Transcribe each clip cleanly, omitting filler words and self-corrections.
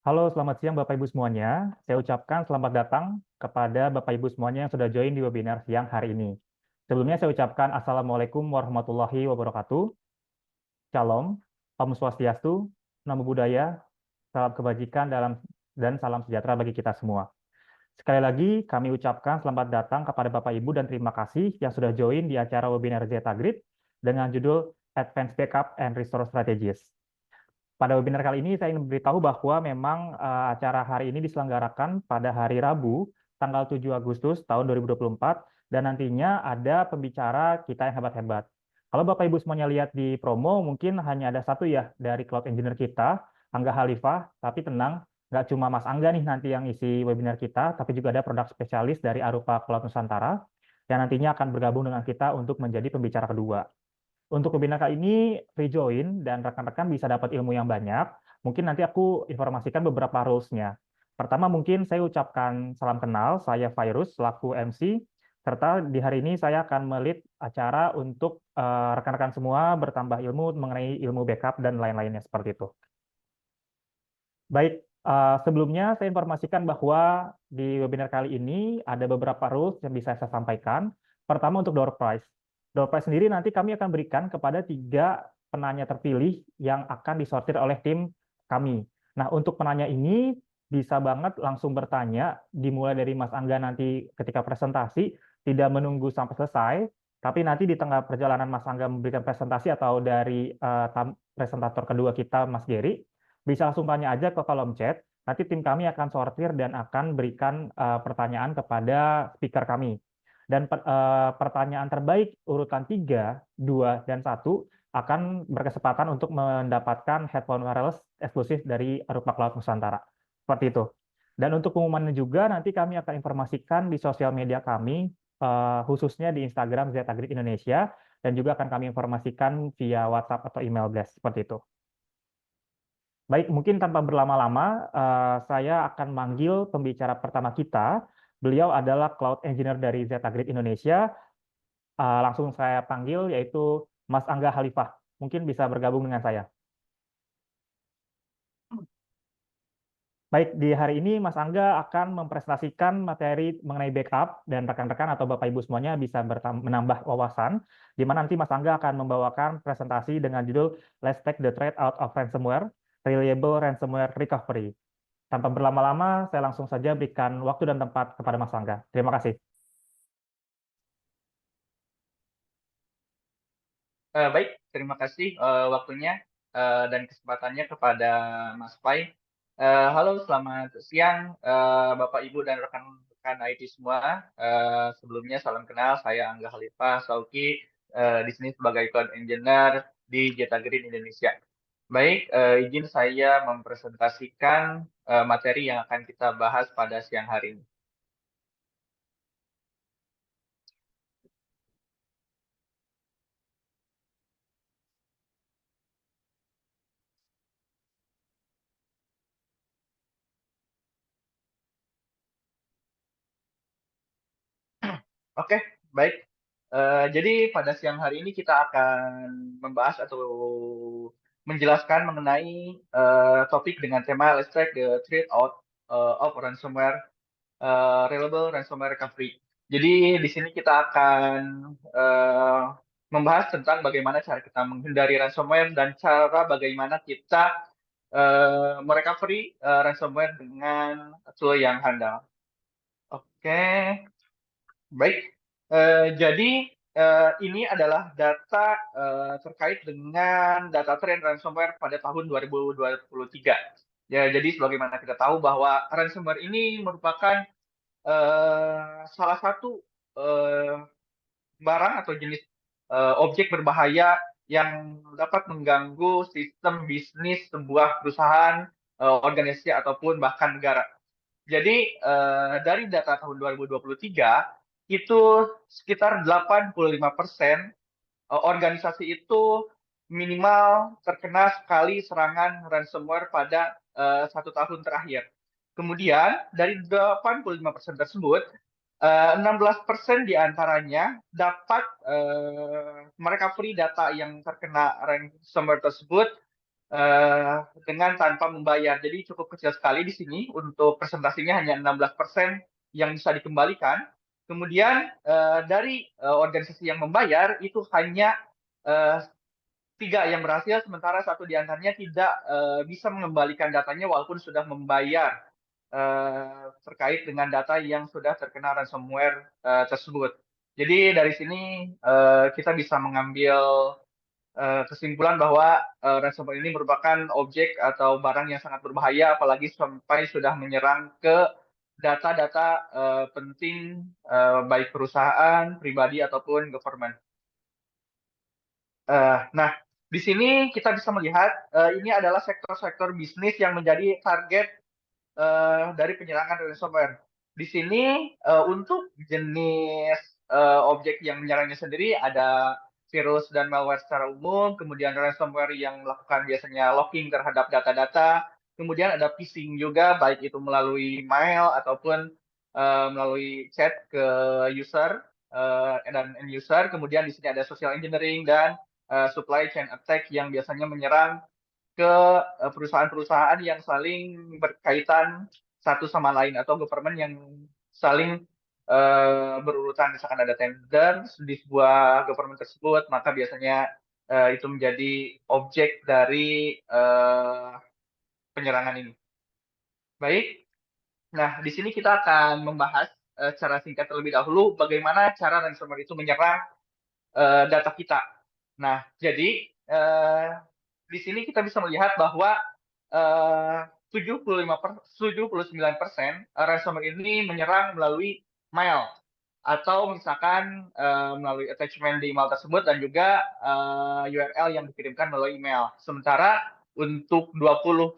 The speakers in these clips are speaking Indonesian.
Halo, selamat siang Bapak Ibu semuanya. Saya ucapkan selamat datang kepada Bapak Ibu semuanya yang sudah join di webinar siang hari ini. Sebelumnya saya ucapkan Assalamualaikum warahmatullahi wabarakatuh. Shalom, Om Swastiastu, Namo Buddhaya, salam kebajikan dan salam sejahtera bagi kita semua. Sekali lagi, kami ucapkan selamat datang kepada Bapak Ibu dan terima kasih yang sudah join di acara webinar Zeta Grid dengan judul Advanced Backup and Restore Strategies. Pada webinar kali ini saya ingin memberitahu bahwa memang acara hari ini diselenggarakan pada hari Rabu, tanggal 7 Agustus tahun 2024, dan nantinya ada pembicara kita yang hebat-hebat. Kalau Bapak Ibu semuanya lihat di promo, mungkin hanya ada satu ya dari Cloud Engineer kita, Angga Halifah, tapi tenang, nggak cuma Mas Angga nih nanti yang isi webinar kita, tapi juga ada produk spesialis dari Arupa Cloud Nusantara, yang nantinya akan bergabung dengan kita untuk menjadi pembicara kedua. Untuk webinar kali ini, rejoin dan rekan-rekan bisa dapat ilmu yang banyak. Mungkin nanti aku informasikan beberapa rules-nya. Pertama, mungkin saya ucapkan salam kenal, saya Virus, selaku MC, serta di hari ini saya akan melit acara untuk rekan-rekan semua bertambah ilmu mengenai ilmu backup dan lain-lainnya seperti itu. Baik, sebelumnya saya informasikan bahwa di webinar kali ini ada beberapa rules yang bisa saya sampaikan. Pertama untuk door prize. Door prize sendiri nanti kami akan berikan kepada 3 penanya terpilih yang akan disortir oleh tim kami. Nah, untuk penanya ini bisa banget langsung bertanya, dimulai dari Mas Angga nanti ketika presentasi, tidak menunggu sampai selesai, tapi nanti di tengah perjalanan Mas Angga memberikan presentasi atau dari presentator kedua kita, Mas Geri, bisa langsung tanya aja ke kolom chat. Nanti tim kami akan sortir dan akan berikan pertanyaan kepada speaker kami. Dan pertanyaan terbaik urutan 3, 2, dan 1 akan berkesempatan untuk mendapatkan headphone wireless eksklusif dari Arupa Cloud Nusantara. Seperti itu. Dan untuk pengumumannya juga nanti kami akan informasikan di sosial media kami, khususnya di Instagram Zeta Grid Indonesia, dan juga akan kami informasikan via WhatsApp atau email blast. Seperti itu. Baik, mungkin tanpa berlama-lama, saya akan manggil pembicara pertama kita. Beliau adalah Cloud Engineer dari Zeta Grid Indonesia. Langsung saya panggil, yaitu Mas Angga Halifah. Mungkin bisa bergabung dengan saya. Baik, di hari ini Mas Angga akan mempresentasikan materi mengenai backup dan rekan-rekan atau Bapak Ibu semuanya bisa menambah wawasan, di mana nanti Mas Angga akan membawakan presentasi dengan judul Let's Take the Threat Out of Ransomware, Reliable Ransomware Recovery. Tanpa berlama-lama, saya langsung saja berikan waktu dan tempat kepada Mas Angga. Terima kasih. Baik, terima kasih waktunya dan kesempatannya kepada Mas Pai. Halo, selamat siang Bapak, Ibu, dan rekan-rekan IT semua. Sebelumnya salam kenal, saya Angga Khalifah Sauki, di sini sebagai Cloud Engineer di Zeta Green Indonesia. Baik, izin saya mempresentasikan materi yang akan kita bahas pada siang hari ini. Oke, baik. Jadi pada siang hari ini kita akan membahas atau menjelaskan mengenai topik dengan tema Let's Track the Threat Out of Ransomware, Reliable Ransomware Recovery. Jadi di sini kita akan membahas tentang bagaimana cara kita menghindari ransomware dan cara bagaimana kita merecovery ransomware dengan tool yang handal. Oke. Baik, jadi ini adalah data terkait dengan data tren ransomware pada tahun 2023. Ya, jadi sebagaimana kita tahu bahwa ransomware ini merupakan salah satu barang atau jenis objek berbahaya yang dapat mengganggu sistem bisnis sebuah perusahaan, organisasi ataupun bahkan negara. Jadi dari data tahun 2023 itu sekitar 85% organisasi itu minimal terkena sekali serangan ransomware pada 1 tahun terakhir. Kemudian dari 85% tersebut, 16% diantaranya dapat merecovery data yang terkena ransomware tersebut dengan tanpa membayar. Jadi cukup kecil sekali di sini, untuk presentasinya hanya 16% yang bisa dikembalikan. Kemudian dari organisasi yang membayar itu hanya 3 yang berhasil, sementara 1 di antaranya tidak bisa mengembalikan datanya walaupun sudah membayar terkait dengan data yang sudah terkena ransomware tersebut. Jadi dari sini kita bisa mengambil kesimpulan bahwa ransomware ini merupakan objek atau barang yang sangat berbahaya, apalagi sampai sudah menyerang ke data-data penting baik perusahaan, pribadi ataupun government. Nah, di sini kita bisa melihat ini adalah sektor-sektor bisnis yang menjadi target dari penyerangan ransomware. Di sini untuk jenis objek yang menyerangnya sendiri ada virus dan malware secara umum, kemudian ransomware yang melakukan biasanya locking terhadap data-data, kemudian ada phishing juga, baik itu melalui mail ataupun melalui chat ke user dan end user. Kemudian di sini ada social engineering dan supply chain attack yang biasanya menyerang ke perusahaan-perusahaan yang saling berkaitan satu sama lain atau government yang saling berurutan. Misalkan ada tender di sebuah government tersebut, maka biasanya itu menjadi objek dari penyerangan ini. Baik, nah di sini kita akan membahas secara singkat terlebih dahulu bagaimana cara ransomware itu menyerang data kita. Nah, jadi di sini kita bisa melihat bahwa 79% ransomware ini menyerang melalui mail atau misalkan melalui attachment di email tersebut dan juga URL yang dikirimkan melalui email. Sementara untuk 20%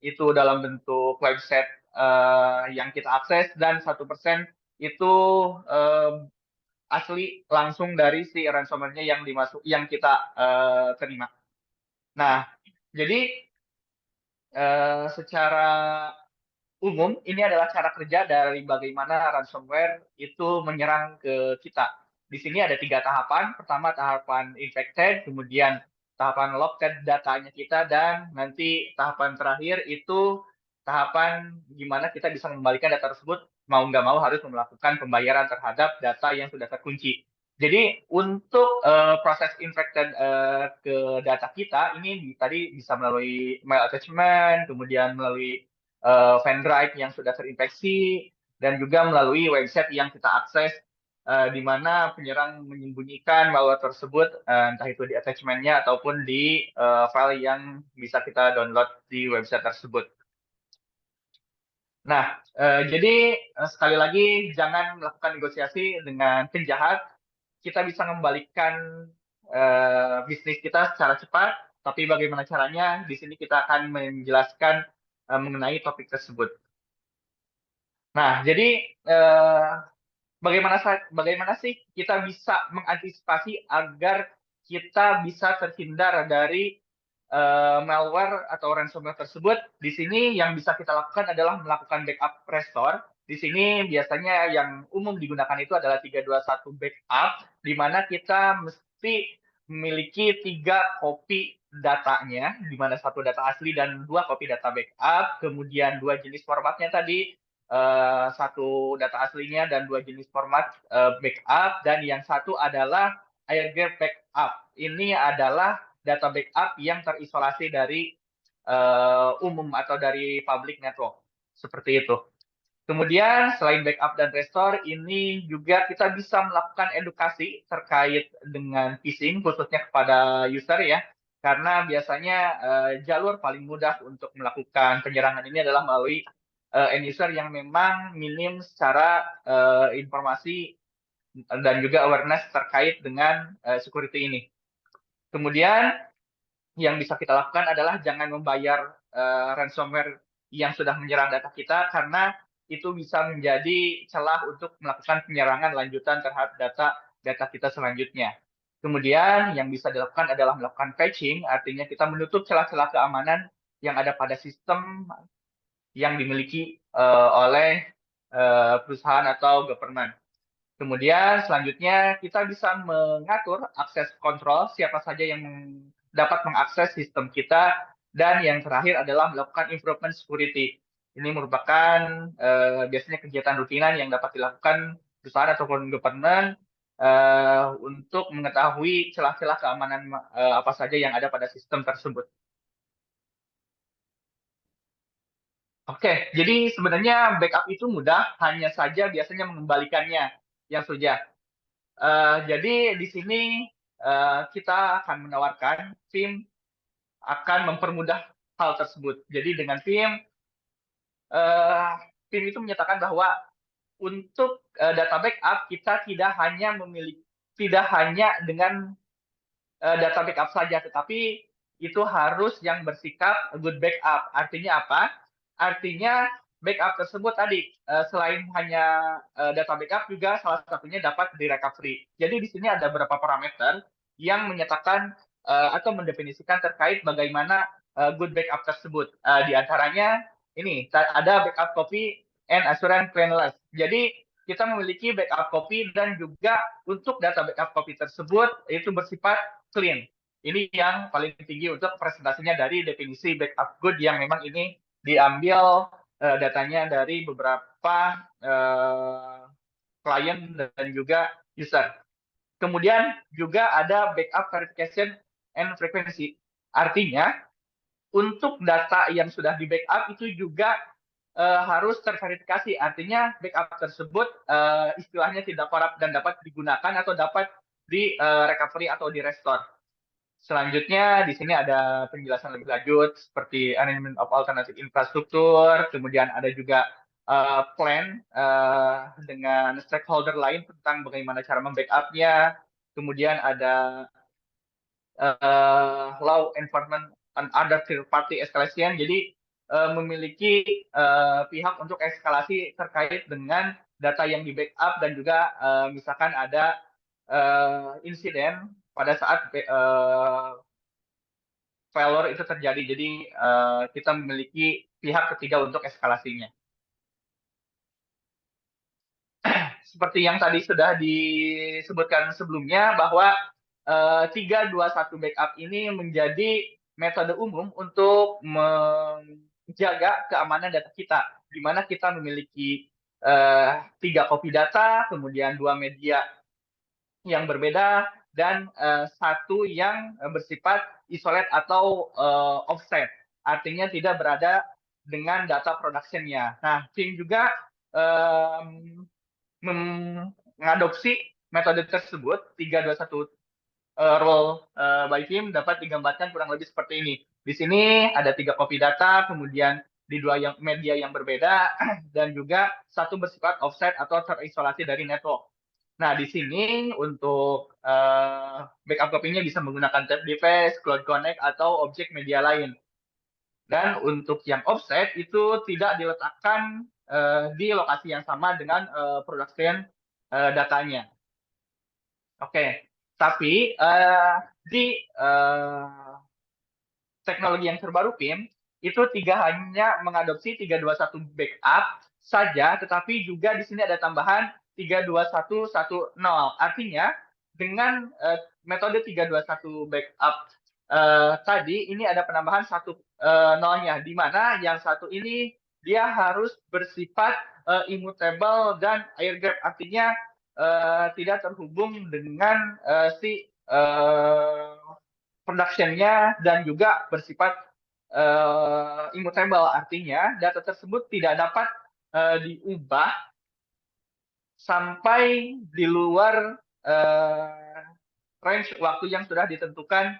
itu dalam bentuk website yang kita akses dan 1% itu asli langsung dari si ransomware-nya yang kita terima. Nah, jadi secara umum ini adalah cara kerja dari bagaimana ransomware itu menyerang ke kita. Di sini ada 3 tahapan. Pertama tahapan infected, kemudian tahapan locked datanya kita, dan nanti tahapan terakhir itu tahapan gimana kita bisa mengembalikan data tersebut, mau nggak mau harus melakukan pembayaran terhadap data yang sudah terkunci. Jadi untuk proses infected ke data kita ini tadi bisa melalui mail attachment, kemudian melalui fan drive yang sudah terinfeksi, dan juga melalui website yang kita akses di mana penyerang menyembunyikan malware tersebut, entah itu di attachment-nya ataupun di file yang bisa kita download di website tersebut. Nah, jadi sekali lagi jangan melakukan negosiasi dengan penjahat. Kita bisa mengembalikan bisnis kita secara cepat, tapi bagaimana caranya? Di sini kita akan menjelaskan mengenai topik tersebut. Nah, jadi bagaimana sih kita bisa mengantisipasi agar kita bisa terhindar dari malware atau ransomware tersebut? Di sini yang bisa kita lakukan adalah melakukan backup restore. Di sini biasanya yang umum digunakan itu adalah 321 backup, di mana kita mesti memiliki 3 copy datanya, di mana 1 data asli dan 2 copy data backup, kemudian 2 jenis formatnya tadi, 1 data aslinya dan 2 jenis format backup, dan yang satu adalah air gap backup. Ini adalah data backup yang terisolasi dari umum atau dari public network. Seperti itu. Kemudian selain backup dan restore, ini juga kita bisa melakukan edukasi terkait dengan phishing, khususnya kepada user ya. Karena biasanya jalur paling mudah untuk melakukan penyerangan ini adalah melalui end user yang memang minim secara informasi dan juga awareness terkait dengan security ini. Kemudian yang bisa kita lakukan adalah jangan membayar ransomware yang sudah menyerang data kita, karena itu bisa menjadi celah untuk melakukan penyerangan lanjutan terhadap data kita selanjutnya. Kemudian yang bisa dilakukan adalah melakukan patching, artinya kita menutup celah-celah keamanan yang ada pada sistem yang dimiliki oleh perusahaan atau government. Kemudian selanjutnya kita bisa mengatur akses kontrol siapa saja yang dapat mengakses sistem kita. Dan yang terakhir adalah melakukan improvement security. Ini merupakan biasanya kegiatan rutinan yang dapat dilakukan perusahaan ataupun government untuk mengetahui celah-celah keamanan apa saja yang ada pada sistem tersebut. Oke, jadi sebenarnya backup itu mudah, hanya saja biasanya mengembalikannya yang sudah. Jadi di sini kita akan menawarkan Vim akan mempermudah hal tersebut. Jadi dengan Vim, Vim itu menyatakan bahwa untuk data backup kita tidak hanya dengan data backup saja, tetapi itu harus yang bersikap good backup. Artinya apa? Artinya backup tersebut tadi selain hanya data backup juga salah satunya dapat di recovery. Jadi di sini ada beberapa parameter yang menyatakan atau mendefinisikan terkait bagaimana good backup tersebut. Di antaranya ini ada backup copy and assurance cleanliness. Jadi kita memiliki backup copy dan juga untuk data backup copy tersebut itu bersifat clean. Ini yang paling tinggi untuk presentasinya dari definisi backup good yang memang ini diambil datanya dari beberapa klien dan juga user. Kemudian juga ada backup verification and frequency. Artinya untuk data yang sudah di backup itu juga harus terverifikasi. Artinya backup tersebut istilahnya tidak korup dan dapat digunakan atau dapat di recovery atau di restore. Selanjutnya di sini ada penjelasan lebih lanjut seperti arrangement of alternative infrastruktur, kemudian ada juga plan dengan stakeholder lain tentang bagaimana cara membackup-nya, kemudian ada law enforcement and other third party escalation, jadi memiliki pihak untuk eskalasi terkait dengan data yang di backup dan juga misalkan ada insiden pada saat failure itu terjadi. Jadi kita memiliki pihak ketiga untuk eskalasinya. Seperti yang tadi sudah disebutkan sebelumnya bahwa 321 backup ini menjadi metode umum untuk menjaga keamanan data kita, di mana kita memiliki 3 copy data, kemudian 2 media yang berbeda, dan 1 yang bersifat isolate atau offset, artinya tidak berada dengan data production-nya. Nah, Vim juga mengadopsi metode tersebut, 321 role by Vim dapat digambarkan kurang lebih seperti ini. Di sini ada 3 copy data, kemudian di 2 media yang berbeda, dan juga 1 bersifat offset atau terisolasi dari network. Nah, di sini untuk backup copy-nya bisa menggunakan tab device, cloud connect, atau objek media lain. Dan untuk yang offset itu tidak diletakkan di lokasi yang sama dengan production datanya. Oke, tapi di teknologi yang terbaru Vim itu hanya mengadopsi 321 backup saja, tetapi juga di sini ada tambahan 32110. Artinya dengan metode 321 backup tadi ini ada penambahan 1 nolnya, di mana yang 1 ini dia harus bersifat immutable dan air gap, artinya tidak terhubung dengan si production-nya dan juga bersifat immutable, artinya data tersebut tidak dapat diubah sampai di luar range waktu yang sudah ditentukan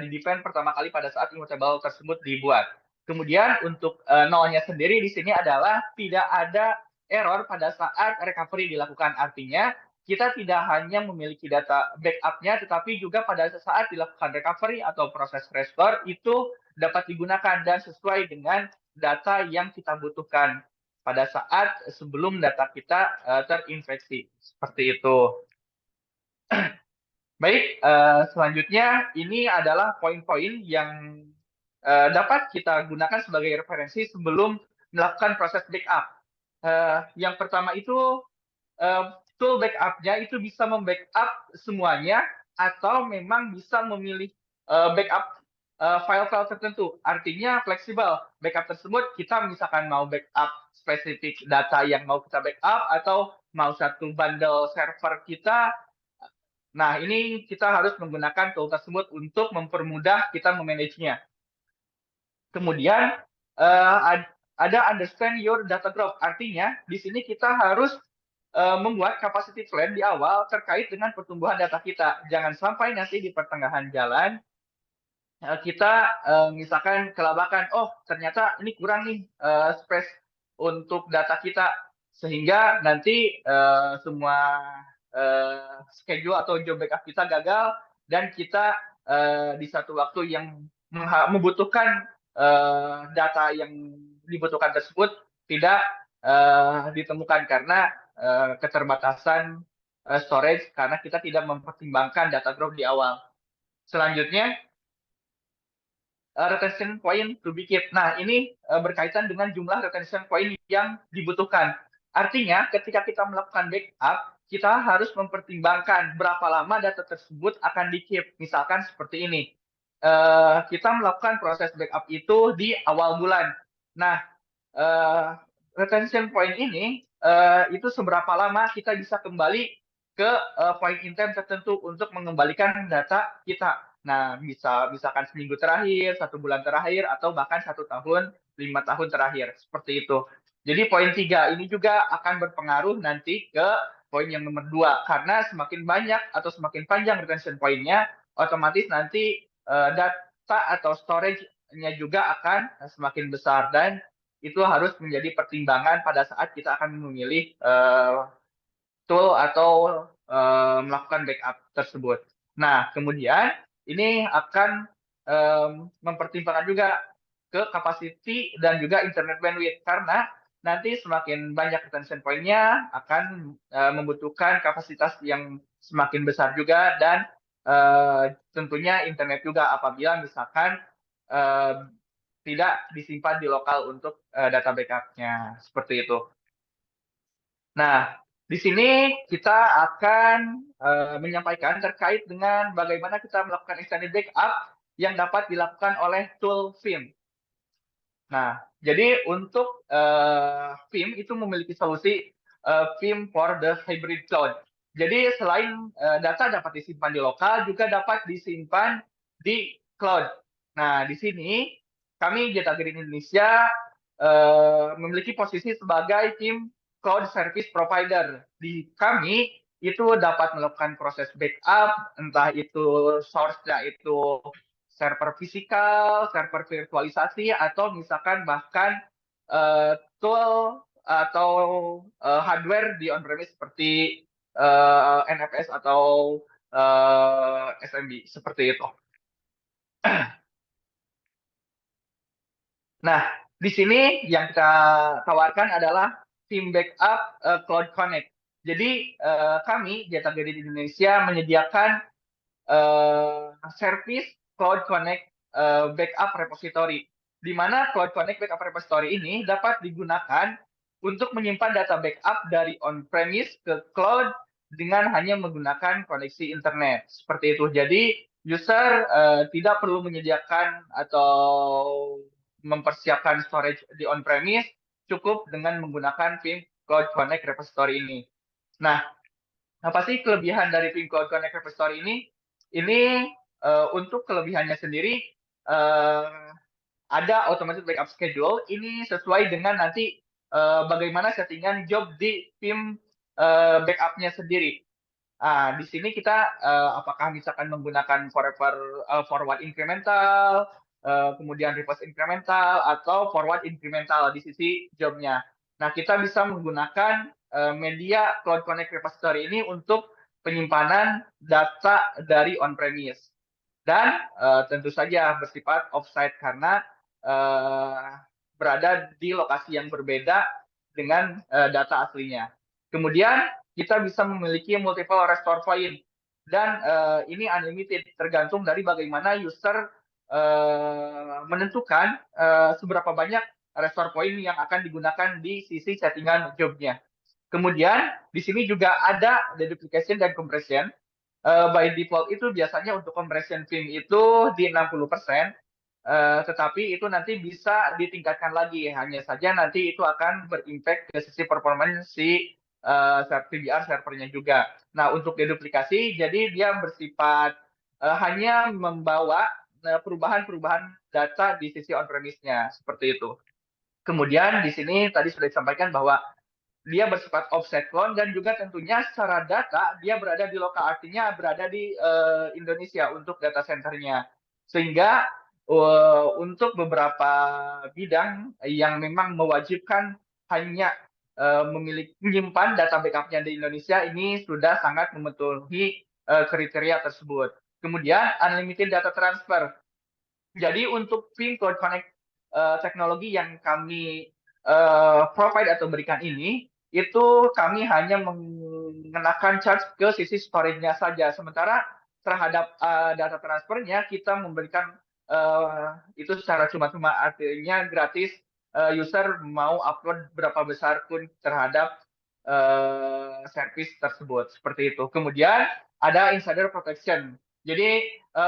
di define pertama kali pada saat immutable tersebut dibuat. Kemudian untuk nolnya sendiri di sini adalah tidak ada error pada saat recovery dilakukan, artinya kita tidak hanya memiliki data backup-nya, tetapi juga pada saat dilakukan recovery atau proses restore itu dapat digunakan dan sesuai dengan data yang kita butuhkan pada saat sebelum data kita terinfeksi. Seperti itu. Baik, selanjutnya ini adalah poin-poin yang dapat kita gunakan sebagai referensi sebelum melakukan proses backup. Yang pertama itu tool backup-nya itu bisa membackup semuanya atau memang bisa memilih backup file-file tertentu. Artinya fleksibel. Backup tersebut kita misalkan mau backup spesifik data yang mau kita backup atau mau satu bundle server kita. Nah, ini kita harus menggunakan tool tersebut untuk mempermudah kita memanagenya. Kemudian ada understand your data growth. Artinya di sini kita harus membuat capacity plan di awal terkait dengan pertumbuhan data kita. Jangan sampai nanti di pertengahan jalan kita misalkan kelabakan, oh ternyata ini kurang nih space untuk data kita, sehingga nanti semua schedule atau job backup kita gagal dan kita di satu waktu yang membutuhkan data yang dibutuhkan tersebut tidak ditemukan karena keterbatasan storage karena kita tidak mempertimbangkan data growth di awal. Selanjutnya, retention point to be kept. Nah, ini berkaitan dengan jumlah retention point yang dibutuhkan. Artinya, ketika kita melakukan backup, kita harus mempertimbangkan berapa lama data tersebut akan di-keep. Misalkan seperti ini. Kita melakukan proses backup itu di awal bulan. Nah, retention point ini itu seberapa lama kita bisa kembali ke point in time tertentu untuk mengembalikan data kita. Nah, misalkan seminggu terakhir, 1 bulan terakhir, atau bahkan 1 tahun, 5 tahun terakhir. Seperti itu. Jadi poin 3 ini juga akan berpengaruh nanti ke poin yang nomor 2. Karena semakin banyak atau semakin panjang retention point-nya, otomatis nanti data atau storage-nya juga akan semakin besar. Dan itu harus menjadi pertimbangan pada saat kita akan memilih tool atau melakukan backup tersebut. Nah, kemudian ini akan mempertimbangkan juga ke capacity dan juga internet bandwidth karena nanti semakin banyak retention point-nya akan membutuhkan kapasitas yang semakin besar juga dan tentunya internet juga apabila misalkan tidak disimpan di lokal untuk data backup-nya seperti itu. Nah, di sini kita akan menyampaikan terkait dengan bagaimana kita melakukan extended backup yang dapat dilakukan oleh tool Vim. Nah, jadi untuk Vim itu memiliki solusi Vim for the hybrid cloud. Jadi selain data dapat disimpan di lokal, juga dapat disimpan di cloud. Nah, di sini kami Data Green Indonesia memiliki posisi sebagai tim cloud service provider. Di kami itu dapat melakukan proses backup, entah itu source-nya itu server fisikal, server virtualisasi, atau misalkan bahkan tool atau hardware di on-premise seperti NFS atau SMB, seperti itu. Nah, di sini yang kita tawarkan adalah tim backup Cloud Connect. Jadi kami Data Green Indonesia menyediakan service Cloud Connect backup repository, di mana Cloud Connect backup repository ini dapat digunakan untuk menyimpan data backup dari on-premise ke cloud dengan hanya menggunakan koneksi internet. Seperti itu. Jadi user tidak perlu menyediakan atau mempersiapkan storage di on-premise, cukup dengan menggunakan Vim Cloud Connect repository ini. Nah, apa sih kelebihan dari Vim Cloud Connect repository ini? Ini untuk kelebihannya sendiri ada automatic backup schedule. Ini sesuai dengan nanti bagaimana settingan job di Vim backup-nya sendiri. Di sini kita apakah misalkan menggunakan forward incremental, kemudian reverse incremental, atau forward incremental di sisi jobnya. Nah, kita bisa menggunakan media Cloud Connect repository ini untuk penyimpanan data dari on-premise. Dan tentu saja bersifat offsite karena berada di lokasi yang berbeda dengan data aslinya. Kemudian kita bisa memiliki multiple restore point dan ini unlimited tergantung dari bagaimana user menentukan seberapa banyak restore point yang akan digunakan di sisi settingan jobnya. Kemudian di sini juga ada deduplication dan compression. by default itu biasanya untuk compression film itu di 60%, tetapi itu nanti bisa ditingkatkan lagi. Hanya saja nanti itu akan berimpact ke sisi performance si VBR servernya juga. Nah, untuk deduplikasi, jadi dia bersifat hanya membawa perubahan-perubahan data di sisi on-premise-nya, seperti itu. Kemudian di sini tadi sudah disampaikan bahwa dia bersifat offset clone dan juga tentunya secara data dia berada di lokal, artinya berada di Indonesia untuk data centernya. Sehingga untuk beberapa bidang yang memang mewajibkan hanya memiliki menyimpan data backupnya di Indonesia, ini sudah sangat memenuhi kriteria tersebut. Kemudian unlimited data transfer. Jadi untuk Vim Cloud Connect teknologi yang kami provide atau berikan ini, itu kami hanya mengenakan charge ke sisi storage-nya saja. Sementara terhadap data transfernya kita memberikan itu secara cuma-cuma, artinya gratis. User mau upload berapa besar pun terhadap service tersebut, seperti itu. Kemudian ada insider protection. Jadi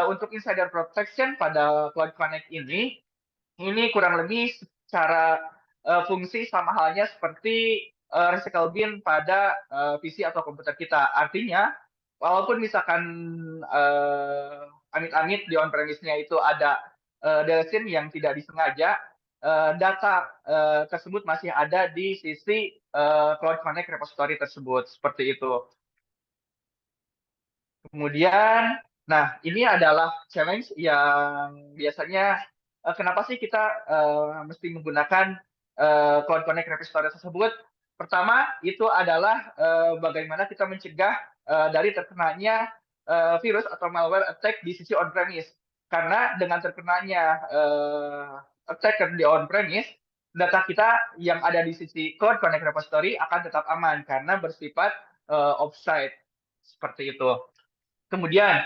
untuk insider protection pada Cloud Connect ini kurang lebih secara fungsi sama halnya seperti recycle bin pada PC atau komputer kita. Artinya, walaupun misalkan amit-amit di on-premise-nya itu ada deletion yang tidak disengaja, data tersebut masih ada di sisi Cloud Connect repository tersebut, seperti itu. Kemudian, nah ini adalah challenge yang biasanya kenapa sih kita mesti menggunakan Cloud Connect repository tersebut? Pertama, itu adalah bagaimana kita mencegah dari terkenanya virus atau malware attack di sisi on-premise. Karena dengan terkenanya attacker di on-premise, data kita yang ada di sisi Cloud Connect repository akan tetap aman karena bersifat offsite. Seperti itu. Kemudian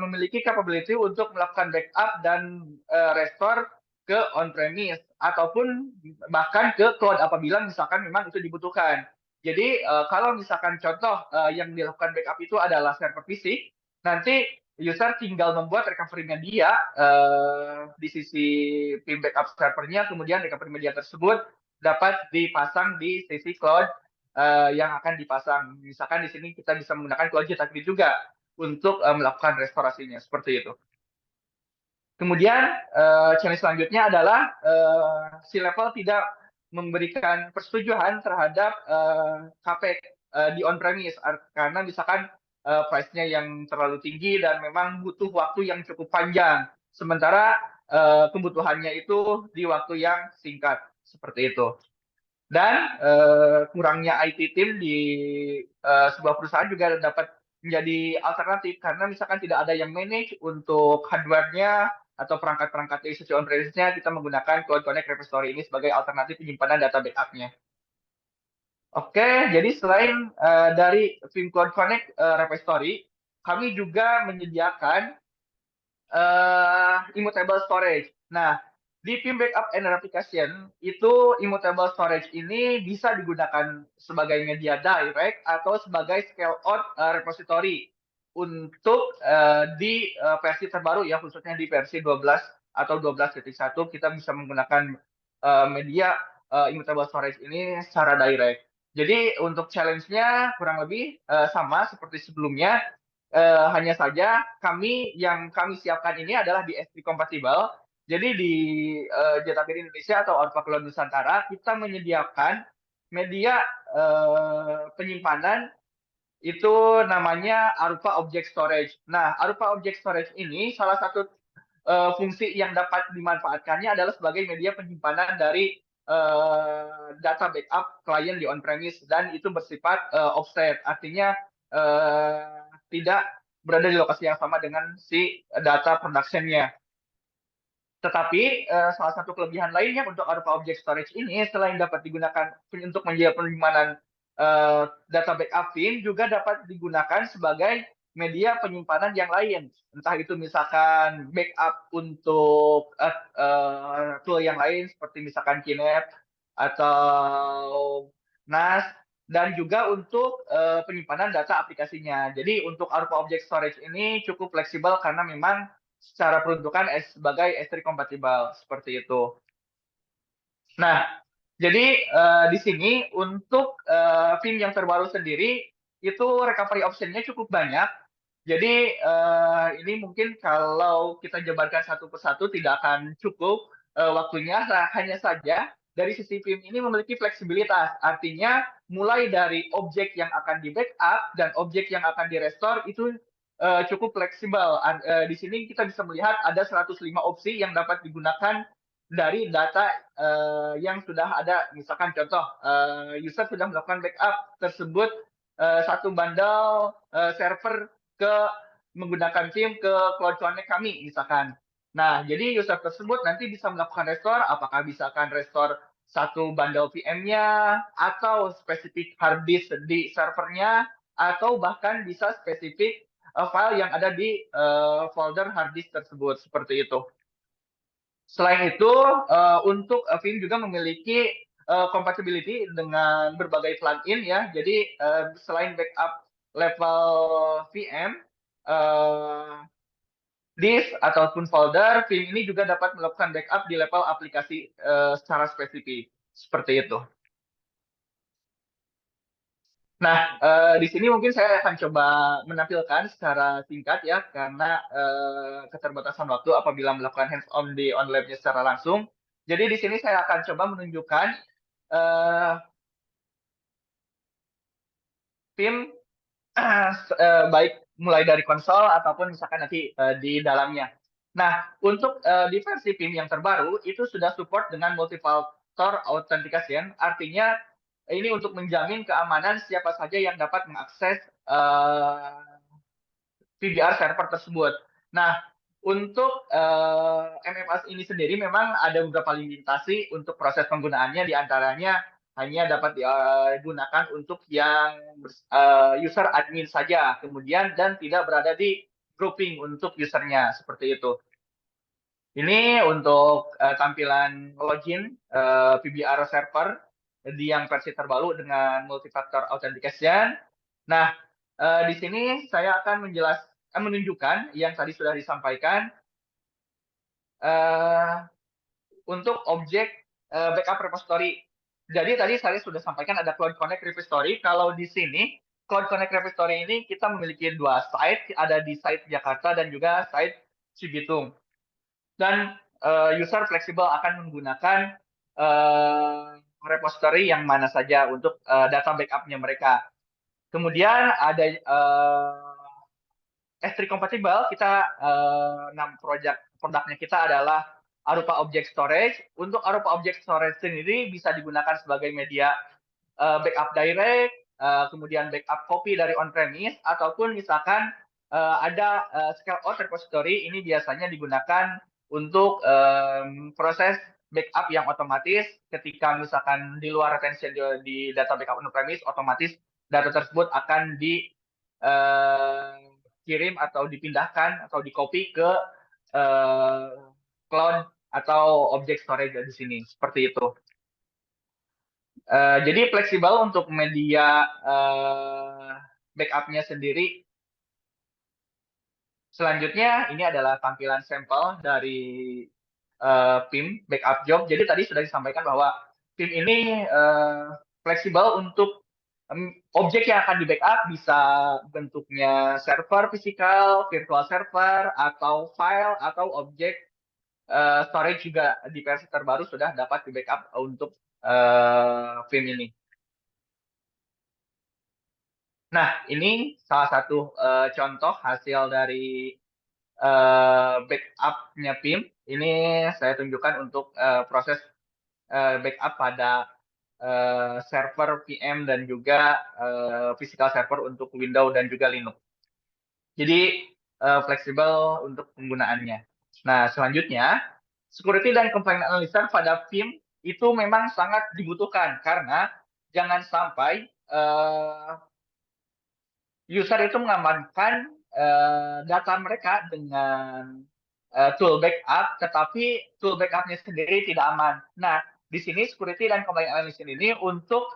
memiliki capability untuk melakukan backup dan restore ke on-premise ataupun bahkan ke cloud apabila misalkan memang itu dibutuhkan. Jadi kalau misalkan contoh yang dilakukan backup itu adalah server fisik, nanti user tinggal membuat recovery media di sisi Vim backup servernya, kemudian recovery media tersebut dapat dipasang di sisi cloud yang akan dipasang. Misalkan di sini kita bisa menggunakan Cloud Grid juga untuk melakukan restorasinya, seperti itu. Kemudian challenge selanjutnya adalah si level tidak memberikan persetujuan terhadap KP di on-premise karena misalkan price-nya yang terlalu tinggi dan memang butuh waktu yang cukup panjang. Sementara kebutuhannya itu di waktu yang singkat, seperti itu. Dan kurangnya IT team di sebuah perusahaan juga dapat menjadi alternatif karena misalkan tidak ada yang manage untuk hardware-nya atau perangkat-perangkat di sisi on-premise-nya, kita menggunakan Cloud Connect repository ini sebagai alternatif penyimpanan data backup-nya. Oke, jadi selain dari Vim Cloud Connect repository, kami juga menyediakan immutable storage. Nah, di Vim Backup and Replication itu immutable storage ini bisa digunakan sebagai media direct atau sebagai scale out repository untuk di versi terbaru ya, khususnya di versi 12 atau 12.1 kita bisa menggunakan media immutable storage ini secara direct. Jadi untuk challenge-nya kurang lebih sama seperti sebelumnya. Hanya saja yang kami siapkan ini adalah di S3 compatible. Jadi di Jetagir Indonesia atau Orpa Cloud Nusantara kita menyediakan media penyimpanan itu namanya Arupa Object Storage. Nah, Arupa Object Storage ini salah satu fungsi yang dapat dimanfaatkannya adalah sebagai media penyimpanan dari data backup klien di on-premise dan itu bersifat offset. Artinya tidak berada di lokasi yang sama dengan si data production-nya. Tetapi salah satu kelebihan lainnya untuk Arupa Object Storage ini selain dapat digunakan untuk menjaga penyimpanan data backup Vim juga dapat digunakan sebagai media penyimpanan yang lain. Entah itu misalkan backup untuk tool yang lain seperti misalkan Kinect atau NAS dan juga untuk penyimpanan data aplikasinya. Jadi untuk Arupa Object Storage ini cukup fleksibel karena memang secara peruntukan sebagai S3 compatible seperti itu. Nah, jadi di sini untuk Vim yang terbaru sendiri itu recovery option-nya cukup banyak. Jadi ini mungkin kalau kita jabarkan satu persatu tidak akan cukup waktunya. Nah, hanya saja dari sisi Vim ini memiliki fleksibilitas. Artinya mulai dari objek yang akan di backup dan objek yang akan di restore itu cukup fleksibel. Di sini kita bisa melihat ada 105 opsi yang dapat digunakan dari data yang sudah ada. Misalkan contoh, user sudah melakukan backup tersebut satu bundle server ke menggunakan Vim ke Cloud Connect kami misalkan. Nah, jadi user tersebut nanti bisa melakukan restore, apakah misalkan restore satu bundle VM-nya, atau spesifik hard disk di servernya, atau bahkan bisa spesifik file yang ada di folder hard disk tersebut, seperti itu. Selain itu, untuk Vim juga memiliki compatibility dengan berbagai plugin ya. Jadi selain backup level VM, disk ataupun folder, Vim ini juga dapat melakukan backup di level aplikasi secara spesifik. Seperti itu. Nah, di sini mungkin saya akan coba menampilkan secara singkat ya, karena keterbatasan waktu apabila melakukan hands-on di on-lab-nya secara langsung. Jadi di sini saya akan coba menunjukkan Vim baik mulai dari konsol ataupun misalkan nanti di dalamnya. Nah, untuk di versi Vim yang terbaru itu sudah support dengan multi-factor authentication, artinya ini untuk menjamin keamanan siapa saja yang dapat mengakses VBR server tersebut. Nah, untuk MFS ini sendiri memang ada beberapa limitasi untuk proses penggunaannya, diantaranya hanya dapat digunakan untuk yang user admin saja, kemudian dan tidak berada di grouping untuk usernya, seperti itu. Ini untuk tampilan login VBR server di yang versi terbaru dengan multi-factor authentication. Nah, di sini saya akan menunjukkan yang tadi sudah disampaikan untuk objek backup repository. Jadi tadi saya sudah sampaikan ada Cloud Connect Repository. Kalau di sini Cloud Connect Repository ini kita memiliki dua site, ada di site Jakarta dan juga site Cibitung. Dan user fleksibel akan menggunakan repository yang mana saja untuk data backup-nya mereka. Kemudian ada S3 compatible, kita produknya kita adalah Arupa Object Storage. Untuk Arupa Object Storage sendiri bisa digunakan sebagai media backup direct, kemudian backup copy dari on-premise, ataupun misalkan ada scale out repository, ini biasanya digunakan untuk proses backup yang otomatis ketika misalkan di luar retention di data backup on-premise, otomatis data tersebut akan dikirim atau dipindahkan atau di-copy ke cloud atau object storage di sini, seperti itu. Jadi fleksibel untuk media backup-nya sendiri. Selanjutnya, ini adalah tampilan sampel dari Vim backup job. Jadi tadi sudah disampaikan bahwa Vim ini fleksibel untuk objek yang akan di backup bisa bentuknya server fisikal, virtual server, atau file, atau objek storage juga di versi terbaru sudah dapat di backup untuk Vim ini. Nah, ini salah satu contoh hasil dari backup-nya Vim. Ini saya tunjukkan untuk proses backup pada server VM dan juga physical server untuk Windows dan juga Linux. Jadi fleksibel untuk penggunaannya. Nah, selanjutnya, security dan compliance analysis pada Vim itu memang sangat dibutuhkan karena jangan sampai user itu mengamankan data mereka dengan tool backup, tetapi tool backup-nya sendiri tidak aman. Nah, di sini security dan compliance analysis ini untuk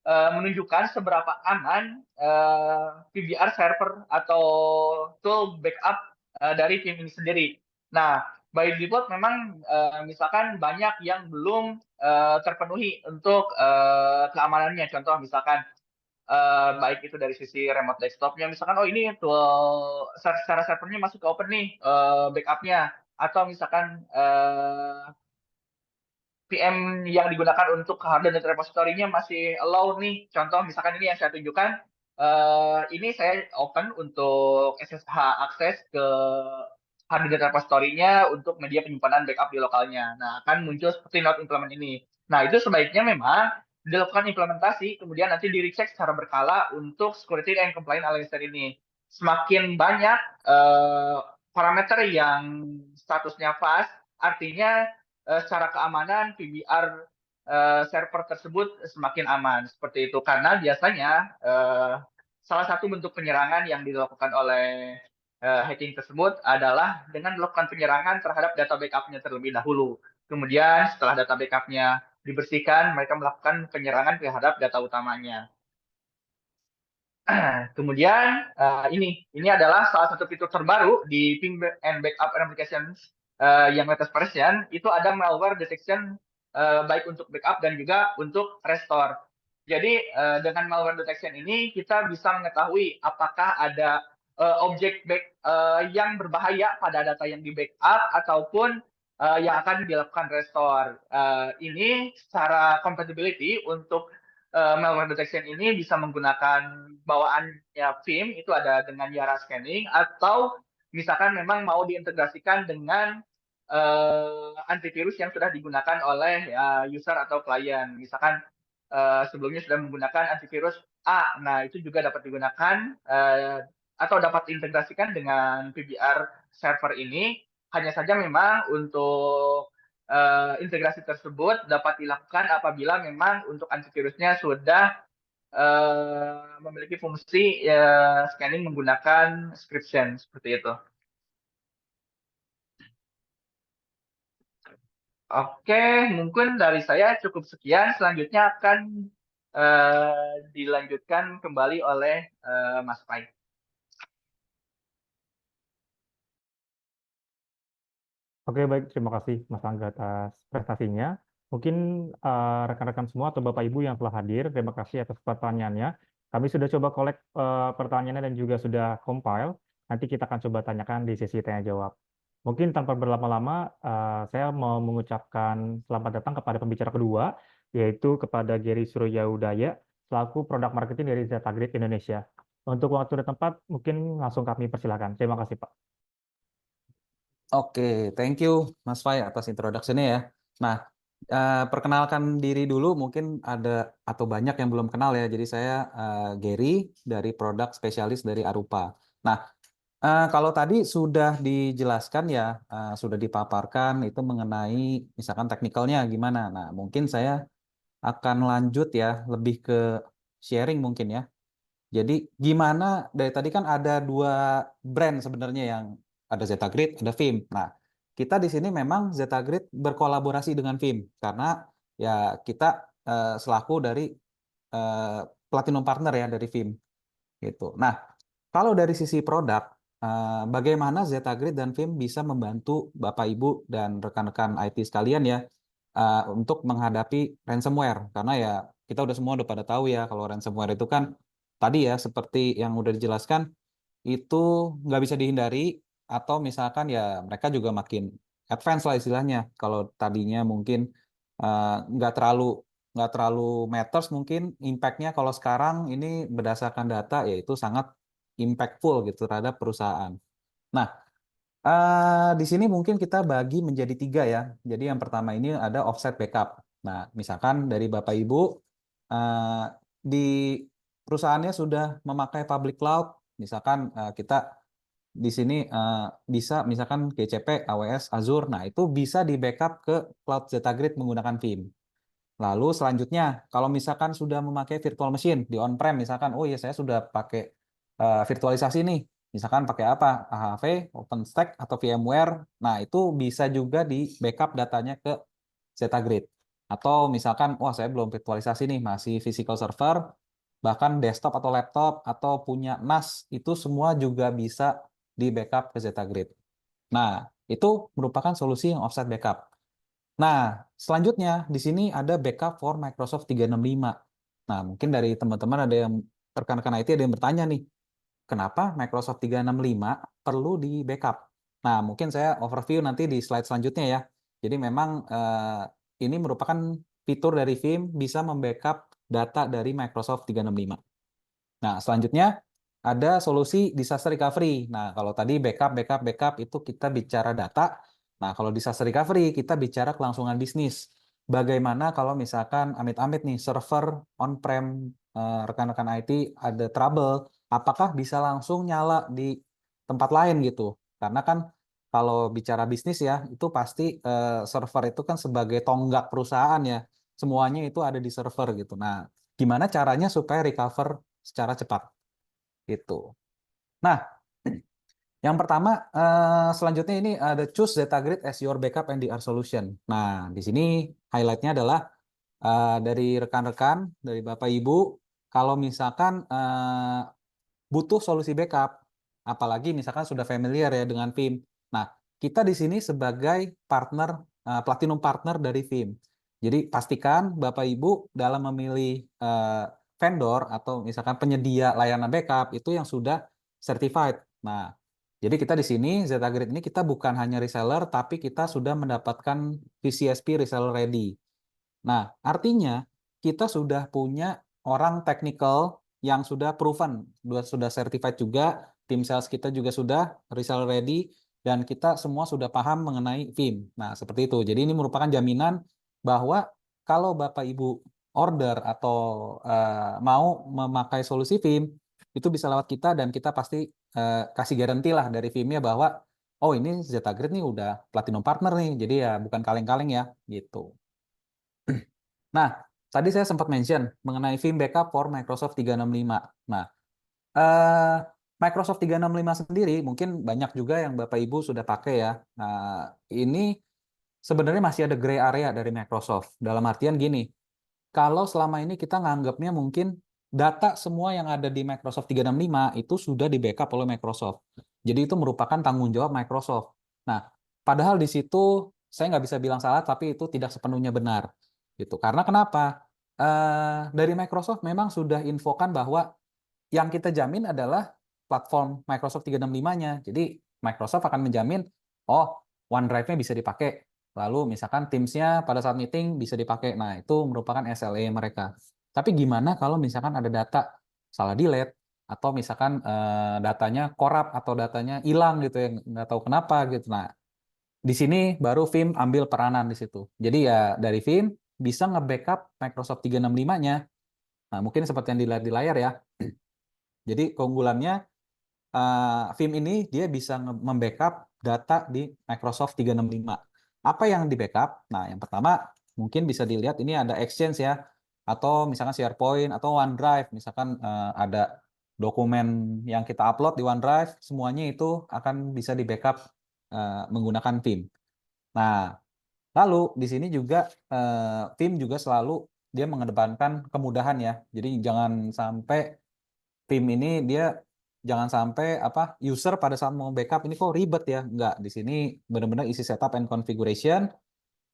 menunjukkan seberapa aman VBR server atau tool backup dari Vim ini sendiri. Nah, by default memang misalkan banyak yang belum terpenuhi untuk keamanannya. Contoh misalkan baik itu dari sisi remote desktopnya, misalkan oh ini tool secara servernya masuk ke open nih backupnya, atau misalkan VM yang digunakan untuk hardware dan repository-nya masih allow nih. Contoh misalkan ini yang saya tunjukkan, ini saya open untuk SSH akses ke hardware dan repository-nya untuk media penyimpanan backup di lokalnya. Nah, akan muncul seperti not implement ini. Nah, itu sebaiknya memang dilakukan implementasi, kemudian nanti di-recheck secara berkala untuk security and compliance analysis ini. Semakin banyak parameter yang statusnya fast, artinya secara keamanan VBR server tersebut semakin aman seperti itu, karena biasanya salah satu bentuk penyerangan yang dilakukan oleh hacking tersebut adalah dengan melakukan penyerangan terhadap data backup-nya terlebih dahulu. Kemudian setelah data backup-nya dibersihkan, mereka melakukan penyerangan terhadap data utamanya. Kemudian ini adalah salah satu fitur terbaru di Ping and Backup Applications yang latest version. Itu ada malware detection baik untuk backup dan juga untuk restore. Jadi dengan malware detection ini kita bisa mengetahui apakah ada objek yang berbahaya pada data yang di backup ataupun yang akan dilakukan restore. Ini secara compatibility untuk malware detection ini bisa menggunakan bawaannya Vim, itu ada dengan Yara Scanning, atau misalkan memang mau diintegrasikan dengan antivirus yang sudah digunakan oleh user atau klien. Misalkan sebelumnya sudah menggunakan antivirus A, nah itu juga dapat digunakan atau dapat diintegrasikan dengan VBR server ini. Hanya saja memang untuk integrasi tersebut dapat dilakukan apabila memang untuk antivirusnya sudah memiliki fungsi scanning menggunakan scription seperti itu. Oke, mungkin dari saya cukup sekian. Selanjutnya akan dilanjutkan kembali oleh Mas Pai. Oke, baik. Terima kasih Mas Angga atas prestasinya. Mungkin rekan-rekan semua atau Bapak Ibu yang telah hadir, terima kasih atas pertanyaannya. Kami sudah coba collect pertanyaannya dan juga sudah compile. Nanti kita akan coba tanyakan di sesi tanya jawab. Mungkin tanpa berlama-lama, saya mau mengucapkan selamat datang kepada pembicara kedua, yaitu kepada Gary Suryaudaya, selaku Product Marketing dari Zeta Grid Indonesia. Untuk waktu dan tempat, mungkin langsung kami persilakan. Terima kasih, Pak. Oke, thank you Mas Fai atas introduction-nya ya. Nah, perkenalkan diri dulu, mungkin ada atau banyak yang belum kenal ya. Jadi saya Gary dari produk spesialis dari Arupa. Nah, kalau tadi sudah dijelaskan ya, sudah dipaparkan itu mengenai misalkan teknikalnya gimana. Nah, mungkin saya akan lanjut ya, lebih ke sharing mungkin ya. Jadi gimana, dari tadi kan ada dua brand sebenarnya yang ada Zeta Grid, ada Vim. Nah, kita di sini memang Zeta Grid berkolaborasi dengan Vim karena ya kita selaku dari platinum partner ya dari Vim gitu. Nah, kalau dari sisi produk, bagaimana Zeta Grid dan Vim bisa membantu Bapak Ibu dan rekan-rekan IT sekalian ya untuk menghadapi ransomware, karena ya kita udah semua udah pada tahu ya kalau ransomware itu kan tadi ya seperti yang udah dijelaskan itu nggak bisa dihindari, atau misalkan ya mereka juga makin advance lah istilahnya. Kalau tadinya mungkin nggak terlalu matters mungkin impact-nya, kalau sekarang ini berdasarkan data yaitu sangat impactful gitu terhadap perusahaan. Nah, di sini mungkin kita bagi menjadi tiga ya. Jadi yang pertama ini ada offset backup. Nah, misalkan dari Bapak Ibu di perusahaannya sudah memakai public cloud, misalkan kita di sini bisa misalkan GCP, AWS, Azure. Nah, itu bisa di backup ke Cloud Zeta Grid menggunakan Vim. Lalu selanjutnya, kalau misalkan sudah memakai virtual machine di on-prem, misalkan, oh ya saya sudah pakai virtualisasi nih, misalkan pakai apa? AHV, OpenStack, atau VMware. Nah, itu bisa juga di backup datanya ke Zeta Grid. Atau misalkan, wah saya belum virtualisasi nih, masih physical server, bahkan desktop atau laptop, atau punya NAS, itu semua juga bisa di backup ke ZetaGrid. Nah, itu merupakan solusi yang offsite backup. Nah, selanjutnya di sini ada backup for Microsoft 365. Nah, mungkin dari teman-teman ada yang rekan-rekan IT ada yang bertanya nih, kenapa Microsoft 365 perlu di backup? Nah, mungkin saya overview nanti di slide selanjutnya ya. Jadi memang ini merupakan fitur dari Veeam bisa membackup data dari Microsoft 365. Nah, selanjutnya ada solusi disaster recovery. Nah, kalau tadi backup itu kita bicara data. Nah, kalau disaster recovery kita bicara kelangsungan bisnis. Bagaimana kalau misalkan amit-amit nih server on-prem rekan-rekan IT ada trouble, apakah bisa langsung nyala di tempat lain gitu? Karena kan kalau bicara bisnis ya, itu pasti server itu kan sebagai tonggak perusahaan ya. Semuanya itu ada di server gitu. Nah, gimana caranya supaya recover secara cepat gitu. Nah, yang pertama selanjutnya ini ada choose ZetaGrid as your backup and DR solution. Nah, di sini highlightnya adalah dari rekan-rekan, dari Bapak Ibu, kalau misalkan butuh solusi backup, apalagi misalkan sudah familiar ya dengan Veeam. Nah, kita di sini sebagai partner, platinum partner dari Veeam. Jadi pastikan Bapak Ibu dalam memilih vendor atau misalkan penyedia layanan backup itu yang sudah certified. Nah, jadi kita di sini ZetaGrid ini kita bukan hanya reseller, tapi kita sudah mendapatkan VCSP reseller ready. Nah, artinya kita sudah punya orang technical yang sudah proven, sudah certified juga, tim sales kita juga sudah reseller ready, dan kita semua sudah paham mengenai Veeam. Nah, seperti itu. Jadi ini merupakan jaminan bahwa kalau Bapak Ibu order atau mau memakai solusi Veeam, itu bisa lewat kita dan kita pasti kasih garansi lah dari Veeam-nya bahwa oh ini ZetaGrid nih udah platinum partner nih, jadi ya bukan kaleng-kaleng ya gitu. Nah, tadi saya sempat mention mengenai Veeam Backup for Microsoft 365. Nah, Microsoft 365 sendiri mungkin banyak juga yang Bapak Ibu sudah pakai ya. Nah, ini sebenarnya masih ada gray area dari Microsoft. Dalam artian gini, kalau selama ini kita nganggapnya mungkin data semua yang ada di Microsoft 365 itu sudah di backup oleh Microsoft. Jadi itu merupakan tanggung jawab Microsoft. Nah, padahal di situ saya nggak bisa bilang salah, tapi itu tidak sepenuhnya benar. Gitu. Karena kenapa? Dari Microsoft memang sudah infokan bahwa yang kita jamin adalah platform Microsoft 365-nya. Jadi Microsoft akan menjamin, oh OneDrive-nya bisa dipakai. Lalu misalkan Teams-nya pada saat meeting bisa dipakai. Nah, itu merupakan SLA mereka. Tapi gimana kalau misalkan ada data salah delete, atau misalkan datanya korup, atau datanya hilang gitu ya, nggak tahu kenapa gitu. Nah, di sini baru Veeam ambil peranan di situ. Jadi ya dari Veeam bisa nge-backup Microsoft 365-nya. Nah, mungkin seperti yang dilihat di layar ya. Jadi keunggulannya Veeam ini dia bisa membackup data di Microsoft 365. Apa yang di-backup? Nah, yang pertama mungkin bisa dilihat ini ada Exchange ya, atau misalkan SharePoint atau OneDrive. Misalkan ada dokumen yang kita upload di OneDrive, semuanya itu akan bisa di-backup menggunakan Veeam. Nah, lalu di sini juga Veeam juga selalu dia mengedepankan kemudahan ya. Jadi jangan sampai Veeam ini dia jangan sampai user pada saat mau backup ini kok ribet ya. Enggak, di sini benar-benar isi setup and configuration,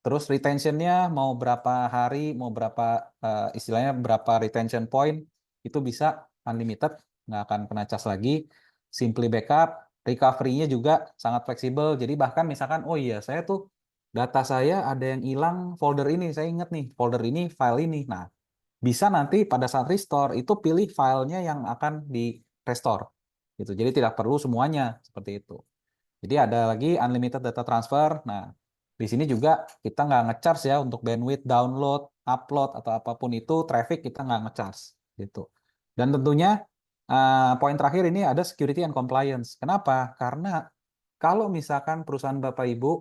terus retentionnya mau berapa hari, mau berapa istilahnya berapa retention point, itu bisa unlimited, nggak akan kena cas lagi. Simply backup, recovery-nya juga sangat fleksibel. Jadi bahkan misalkan, oh iya saya tuh data saya ada yang hilang folder ini, saya ingat nih folder ini, file ini. Nah, bisa nanti pada saat restore itu pilih filenya yang akan di restore gitu. Jadi tidak perlu semuanya seperti itu. Jadi ada lagi unlimited data transfer. Nah, di sini juga kita nggak nge-charge ya untuk bandwidth download, upload atau apapun itu traffic kita nggak nge-charge gitu. Dan tentunya poin terakhir ini ada security and compliance. Kenapa? Karena kalau misalkan perusahaan Bapak Ibu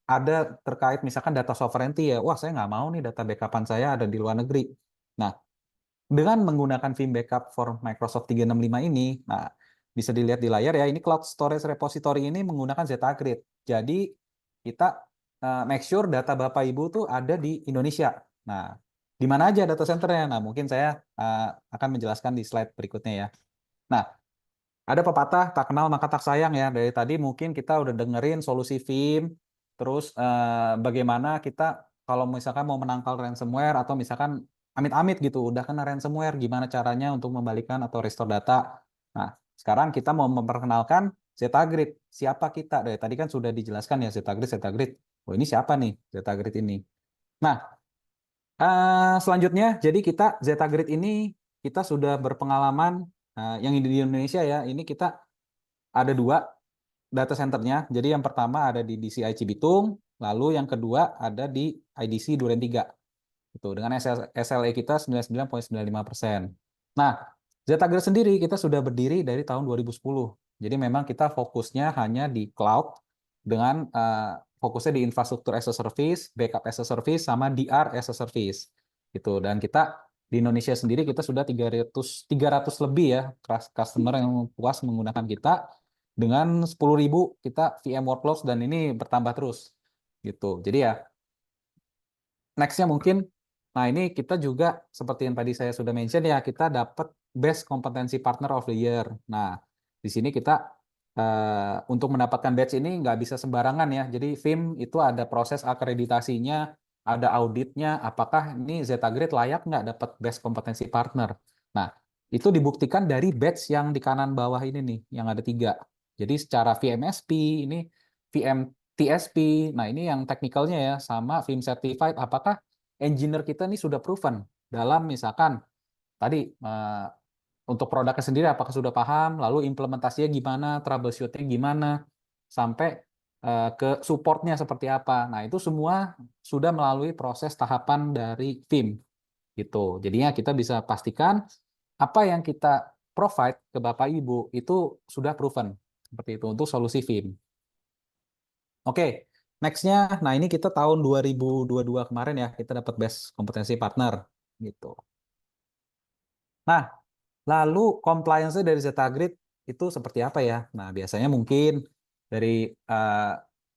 ada terkait misalkan data sovereignty ya, wah saya nggak mau nih data backupan saya ada di luar negeri. Nah, dengan menggunakan Veeam Backup for Microsoft 365 ini, nah bisa dilihat di layar ya, ini Cloud Storage Repository ini menggunakan ZetaGrid. Jadi kita make sure data Bapak Ibu tuh ada di Indonesia. Nah, di mana aja data centernya? Nah, mungkin saya akan menjelaskan di slide berikutnya ya. Nah, ada pepatah tak kenal maka tak sayang ya. Dari tadi mungkin kita udah dengerin solusi FIM, terus bagaimana kita kalau misalkan mau menangkal ransomware atau misalkan amit-amit gitu udah kena ransomware, gimana caranya untuk membalikan atau restore data. Nah, sekarang kita mau memperkenalkan Zetagrid. Siapa kita? Dari tadi kan sudah dijelaskan ya Zetagrid. Oh, ini siapa nih Zetagrid ini? Nah, selanjutnya jadi kita Zetagrid ini kita sudah berpengalaman yang di Indonesia ya. Ini kita ada 2 data centernya. Jadi yang pertama ada di DCI Cibitung, lalu yang kedua ada di IDC Duren 3. Itu dengan SLA kita 99,95%. Nah, Zetagrid sendiri kita sudah berdiri dari tahun 2010. Jadi memang kita fokusnya hanya di cloud dengan fokusnya di infrastruktur as a service, backup as a service, sama DR as a service. Gitu. Dan kita di Indonesia sendiri kita sudah 300 lebih ya customer yang puas menggunakan kita. Dengan 10.000 kita VM workloads dan ini bertambah terus gitu. Jadi ya nextnya mungkin, nah ini kita juga seperti yang tadi saya sudah mention ya, kita dapat Best Competency Partner of the Year. Nah di sini kita untuk mendapatkan badge ini nggak bisa sembarangan ya. Jadi FIM itu ada proses akreditasinya, ada auditnya. Apakah ini Zetagrid layak nggak dapat Best Competency Partner? Nah itu dibuktikan dari badge yang di kanan bawah ini nih, yang ada 3. Jadi secara VMSP, ini VMTSP, nah ini yang teknikalnya ya, sama VIM Certified, apakah engineer kita ini sudah proven dalam misalkan tadi untuk produknya sendiri apakah sudah paham, lalu implementasinya gimana, troubleshootnya gimana, sampai ke supportnya seperti apa. Nah itu semua sudah melalui proses tahapan dari VIM. Gitu. Jadinya kita bisa pastikan apa yang kita provide ke Bapak Ibu itu sudah proven. Seperti itu untuk solusi FIM. Oke, next-nya, nah ini kita tahun 2022 kemarin ya, kita dapat Best Kompetensi Partner. Gitu. Nah, lalu compliance-nya dari Zetagrid itu seperti apa ya? Nah, biasanya mungkin dari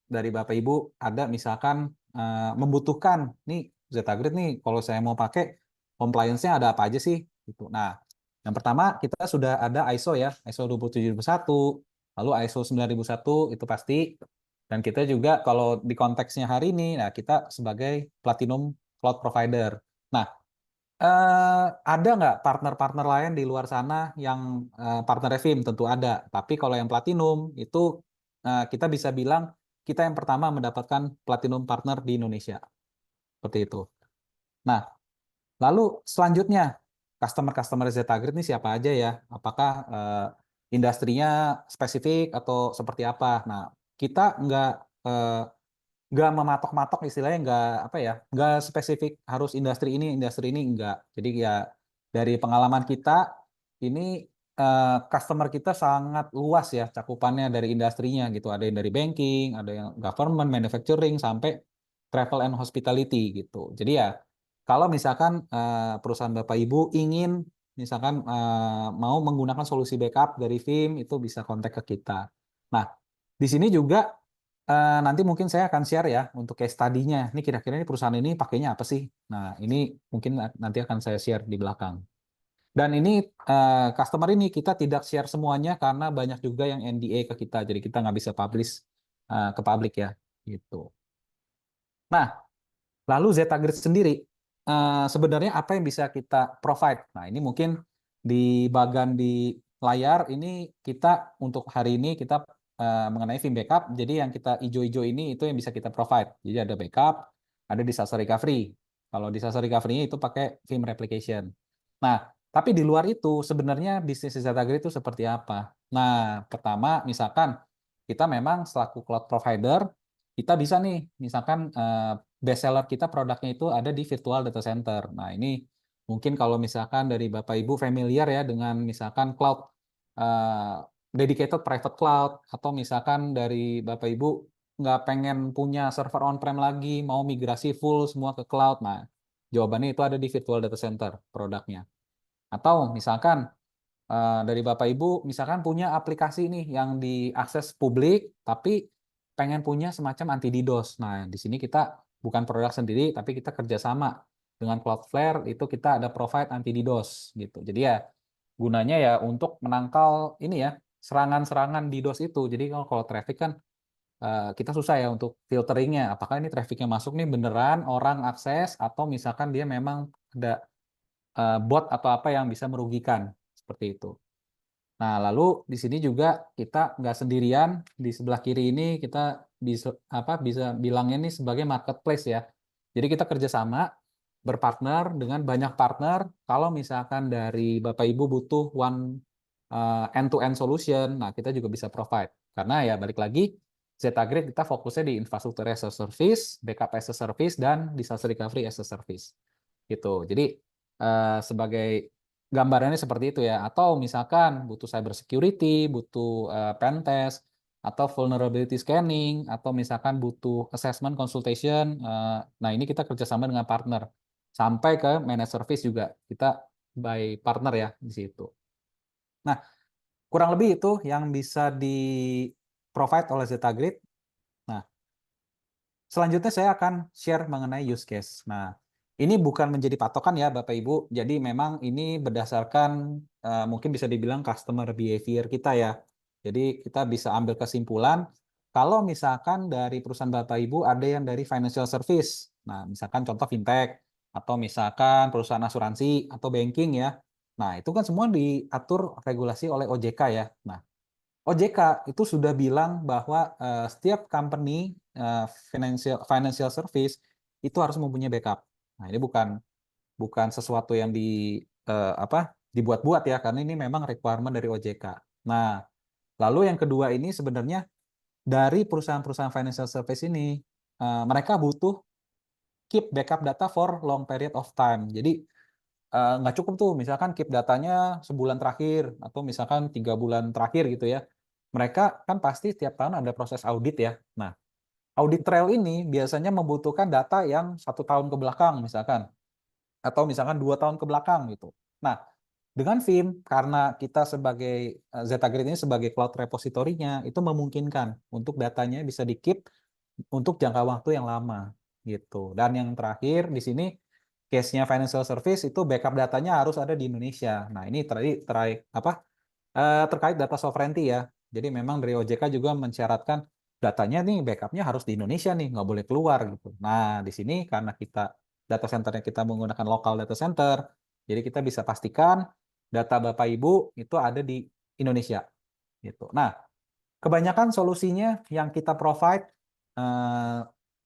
Bapak Ibu ada misalkan membutuhkan, nih Zetagrid nih kalau saya mau pakai compliance-nya ada apa aja sih? Gitu. Nah, yang pertama kita sudah ada ISO ya, ISO 27001, lalu ISO 9001 itu pasti. Dan kita juga kalau di konteksnya hari ini, nah kita sebagai Platinum Cloud Provider. Nah, ada nggak partner-partner lain di luar sana yang partner FIM? Tentu ada. Tapi kalau yang Platinum itu kita bisa bilang kita yang pertama mendapatkan Platinum Partner di Indonesia. Seperti itu. Nah, lalu selanjutnya customer-customer Zetagrid ini siapa aja ya? Apakah industrinya spesifik atau seperti apa? Nah, kita nggak mematok-matok istilahnya, nggak spesifik harus industri ini enggak. Jadi ya dari pengalaman kita ini customer kita sangat luas ya cakupannya dari industrinya gitu. Ada yang dari banking, ada yang government, manufacturing, sampai travel and hospitality gitu. Jadi ya kalau misalkan perusahaan Bapak Ibu ingin misalkan mau menggunakan solusi backup dari FIM itu bisa kontak ke kita. Nah, di sini juga nanti mungkin saya akan share ya untuk case study-nya. Ini kira-kira ini perusahaan ini pakainya apa sih? Nah, ini mungkin nanti akan saya share di belakang. Dan ini customer ini kita tidak share semuanya karena banyak juga yang NDA ke kita. Jadi kita nggak bisa publish ke publik ya. Gitu. Nah, lalu Zetagrid sendiri sebenarnya apa yang bisa kita provide? Nah, ini mungkin di bagian di layar ini kita untuk hari ini kita mengenai FIM backup. Jadi yang kita hijau-hijau ini itu yang bisa kita provide. Jadi ada backup, ada disaster recovery. Kalau disaster recovery itu pakai FIM replication. Nah, tapi di luar itu sebenarnya bisnis Zetagrid itu seperti apa? Nah, pertama misalkan kita memang selaku cloud provider kita bisa nih misalkan best seller kita produknya itu ada di virtual data center. Nah, ini mungkin kalau misalkan dari Bapak Ibu familiar ya dengan misalkan cloud dedicated private cloud, atau misalkan dari Bapak Ibu nggak pengen punya server on-prem lagi, mau migrasi full semua ke cloud. Nah, jawabannya itu ada di virtual data center produknya. Atau misalkan dari Bapak Ibu misalkan punya aplikasi nih yang diakses publik, tapi pengen punya semacam anti DDoS. Nah, di sini kita bukan produk sendiri, tapi kita kerjasama dengan Cloudflare, itu kita ada provide anti DDoS gitu. Jadi ya gunanya ya untuk menangkal ini ya, serangan-serangan DDoS itu. Jadi kalau traffic kan kita susah ya untuk filteringnya. Apakah ini trafficnya masuk nih beneran orang akses atau misalkan dia memang ada bot atau apa yang bisa merugikan seperti itu. Nah, lalu di sini juga kita nggak sendirian. Di sebelah kiri ini kita bisa bilangnya ini sebagai marketplace ya. Jadi kita kerjasama berpartner dengan banyak partner. Kalau misalkan dari Bapak Ibu butuh one end-to-end solution, nah kita juga bisa provide. Karena ya balik lagi, ZetaGrid kita fokusnya di infrastruktur as a service, backup as a service, dan disaster recovery as a service. Gitu. Jadi sebagai gambarannya seperti itu ya. Atau misalkan butuh cyber security, butuh pen test, atau vulnerability scanning, atau misalkan butuh assessment consultation. Nah, ini kita kerjasama dengan partner. Sampai ke managed service juga. Kita by partner ya di situ. Nah, kurang lebih itu yang bisa di-provide oleh ZetaGrid. Nah, selanjutnya saya akan share mengenai use case. Nah, ini bukan menjadi patokan ya Bapak Ibu. Jadi memang ini berdasarkan mungkin bisa dibilang customer behavior kita ya. Jadi kita bisa ambil kesimpulan kalau misalkan dari perusahaan Bapak Ibu ada yang dari financial service. Nah, misalkan contoh fintech atau misalkan perusahaan asuransi atau banking ya. Nah, itu kan semua diatur regulasi oleh OJK ya. Nah, OJK itu sudah bilang bahwa setiap company financial service itu harus mempunyai backup. Nah, ini bukan sesuatu yang dibuat-buat ya, karena ini memang requirement dari OJK. Nah, lalu yang kedua ini sebenarnya dari perusahaan-perusahaan financial service ini mereka butuh keep backup data for long period of time. Jadi nggak cukup tuh misalkan keep datanya sebulan terakhir atau misalkan 3 bulan terakhir gitu ya. Mereka kan pasti setiap tahun ada proses audit ya. Nah, audit trail ini biasanya membutuhkan data yang 1 tahun ke belakang misalkan, atau misalkan 2 tahun ke belakang gitu. Nah, dengan Veeam karena kita sebagai ZetaGrid ini sebagai cloud repository-nya itu memungkinkan untuk datanya bisa di-keep untuk jangka waktu yang lama gitu. Dan yang terakhir di sini case-nya financial service itu backup datanya harus ada di Indonesia. Nah, ini terkait data sovereignty ya. Jadi memang dari OJK juga mensyaratkan datanya nih backupnya harus di Indonesia nih, nggak boleh keluar gitu. Nah, di sini karena kita data centernya kita menggunakan local data center, jadi kita bisa pastikan data Bapak Ibu itu ada di Indonesia gitu. Nah, kebanyakan solusinya yang kita provide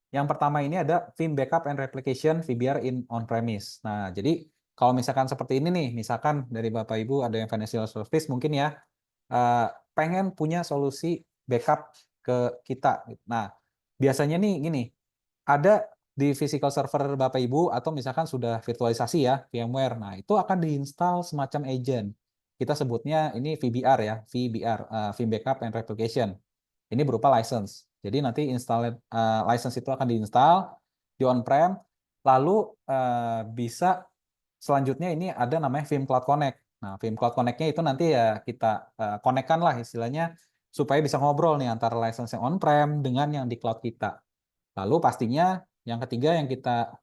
yang pertama ini ada Veeam Backup and Replication VBR in on-premise. Nah, jadi kalau misalkan seperti ini nih, misalkan dari Bapak Ibu ada yang financial service mungkin ya, pengen punya solusi backup ke kita. Nah, biasanya nih gini, ada di physical server Bapak Ibu atau misalkan sudah virtualisasi ya, VMware. Nah, itu akan diinstal semacam agent. Kita sebutnya ini VBR ya, VBR, Veeam Backup and Replication. Ini berupa license. Jadi nanti license itu akan diinstal di on-prem, lalu bisa selanjutnya ini ada namanya Veeam Cloud Connect. Nah, Veeam Cloud Connect-nya itu nanti ya kita connect-kan lah istilahnya supaya bisa ngobrol nih antara license yang on-prem dengan yang di cloud kita. Lalu pastinya yang ketiga yang kita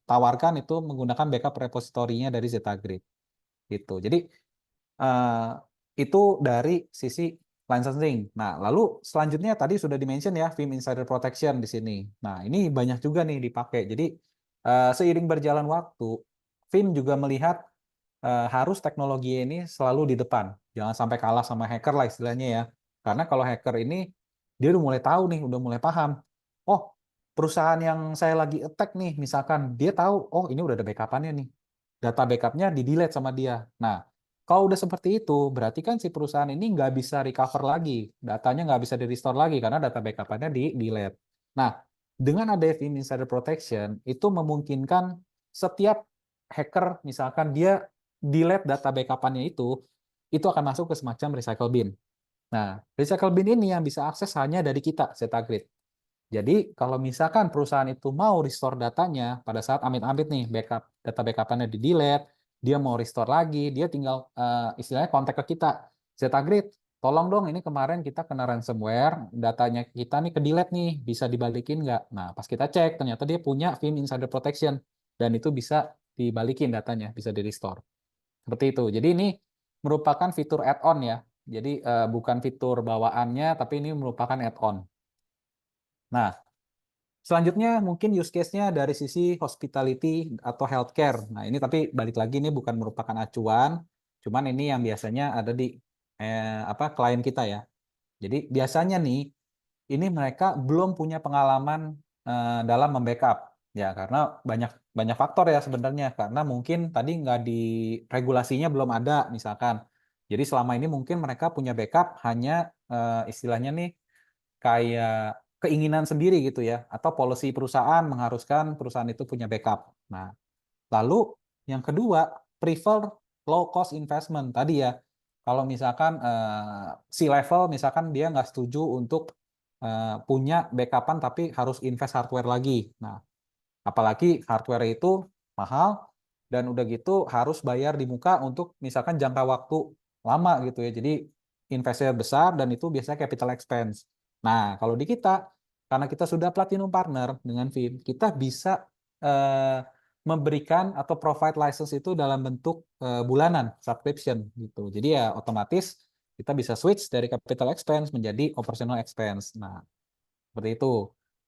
tawarkan itu menggunakan backup repository-nya dari ZetaGrid. Gitu. Jadi itu dari sisi licensing. Nah, lalu selanjutnya tadi sudah di-mention ya Veeam Insider Protection di sini. Nah, ini banyak juga nih dipakai. Jadi seiring berjalan waktu, Veeam juga melihat harus teknologi ini selalu di depan. Jangan sampai kalah sama hacker lah istilahnya ya. Karena kalau hacker ini dia udah mulai tahu nih, udah mulai paham. Oh, perusahaan yang saya lagi attack nih, misalkan dia tahu, oh ini udah ada backup-annya nih. Data backup-nya di-delete sama dia. Nah, kalau udah seperti itu, berarti kan si perusahaan ini nggak bisa recover lagi. Datanya nggak bisa di-restore lagi karena data backup-nya di-delete. Nah, dengan ada Veeam Insider Protection, itu memungkinkan setiap hacker, misalkan dia delete data backup-nya itu akan masuk ke semacam recycle bin. Nah, recycle bin ini yang bisa akses hanya dari kita, ZetaGrid. Jadi, kalau misalkan perusahaan itu mau restore datanya, pada saat amit-amit nih, data backup-nya di-delete, dia mau restore lagi, dia tinggal istilahnya kontak ke kita, ZetaGrid, tolong dong ini kemarin kita kena ransomware, datanya kita nih ke delete nih, bisa dibalikin nggak? Nah, pas kita cek, ternyata dia punya Vim Insider Protection, dan itu bisa dibalikin datanya, bisa di-restore. Seperti itu. Jadi ini merupakan fitur add-on ya. Jadi bukan fitur bawaannya, tapi ini merupakan add-on. Nah, selanjutnya mungkin use case-nya dari sisi hospitality atau healthcare. Nah, ini tapi balik lagi ini bukan merupakan acuan, cuman ini yang biasanya ada di klien kita ya. Jadi biasanya nih ini mereka belum punya pengalaman dalam membackup ya, karena banyak banyak faktor ya sebenarnya, karena mungkin tadi nggak di regulasinya belum ada misalkan. Jadi selama ini mungkin mereka punya backup hanya istilahnya nih kayak keinginan sendiri gitu ya, atau policy perusahaan mengharuskan perusahaan itu punya backup. Nah, lalu yang kedua, prefer low cost investment tadi ya. Kalau misalkan C-level misalkan dia nggak setuju untuk punya backupan tapi harus invest hardware lagi. Nah, apalagi hardware itu mahal dan udah gitu harus bayar di muka untuk misalkan jangka waktu lama gitu ya. Jadi investnya besar dan itu biasanya capital expense. Nah, kalau di kita karena kita sudah platinum partner dengan Vim, kita bisa memberikan atau provide license itu dalam bentuk bulanan subscription gitu. Jadi ya otomatis kita bisa switch dari capital expense menjadi operational expense. Nah, seperti itu.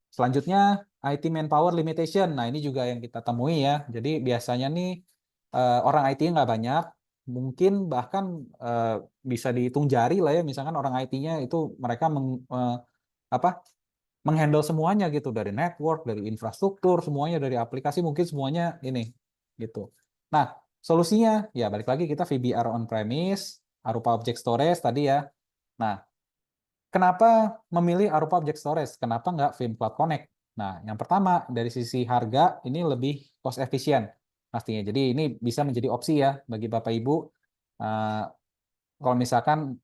Selanjutnya IT manpower limitation. Nah, ini juga yang kita temui ya. Jadi biasanya nih orang IT nggak banyak, mungkin bahkan bisa dihitung jari lah ya. Misalkan orang IT-nya itu mereka menghandle semuanya gitu, dari network, dari infrastruktur, semuanya, dari aplikasi, mungkin semuanya ini gitu. Nah, solusinya ya balik lagi kita VBR on premise, Arupa Object Storage tadi ya. Nah, kenapa memilih Arupa Object Storage? Kenapa nggak Vim Cloud Connect? Nah, yang pertama dari sisi harga ini lebih cost efficient pastinya. Jadi ini bisa menjadi opsi ya bagi Bapak Ibu kalau misalkan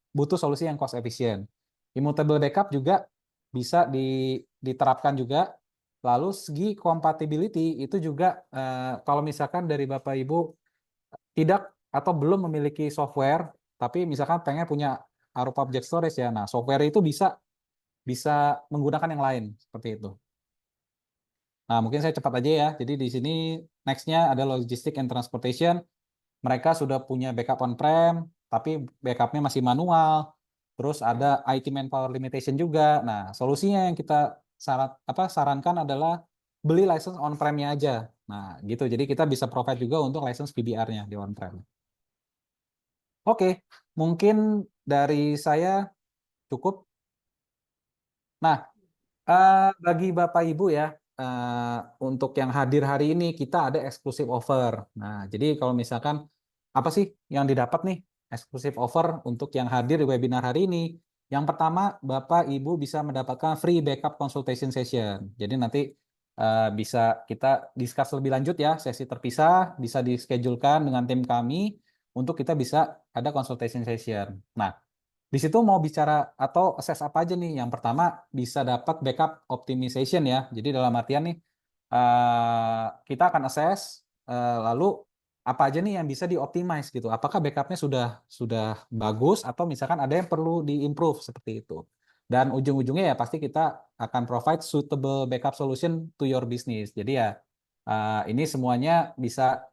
butuh solusi yang cost efficient. Immutable backup juga bisa diterapkan juga. Lalu segi compatibility itu juga kalau misalkan dari Bapak Ibu tidak atau belum memiliki software, tapi misalkan pengen punya Arupa Object Storage ya. Nah, software itu bisa menggunakan yang lain seperti itu. Nah, mungkin saya cepat aja ya. Jadi di sini next-nya ada logistic and transportation. Mereka sudah punya backup on-prem, tapi backupnya masih manual. Terus ada IT manpower limitation juga. Nah, solusinya yang kita sarankan adalah beli license on-prem-nya aja. Nah, gitu. Jadi kita bisa provide juga untuk license VBR-nya di on-prem. Oke, mungkin dari saya cukup. Nah, bagi Bapak Ibu ya, untuk yang hadir hari ini kita ada eksklusif offer. Nah, jadi kalau misalkan apa sih yang didapat nih eksklusif offer untuk yang hadir di webinar hari ini? Yang pertama, Bapak Ibu bisa mendapatkan free backup consultation session. Jadi nanti bisa kita discuss lebih lanjut ya, sesi terpisah, bisa dischedulekan dengan tim kami untuk kita bisa ada consultation session. Nah, di situ mau bicara atau assess apa aja nih? Yang pertama bisa dapat backup optimization ya. Jadi dalam artian nih kita akan assess lalu apa aja nih yang bisa dioptimize gitu. Apakah backupnya sudah bagus atau misalkan ada yang perlu diimprove seperti itu. Dan ujung-ujungnya ya pasti kita akan provide suitable backup solution to your business. Jadi ya ini semuanya bisa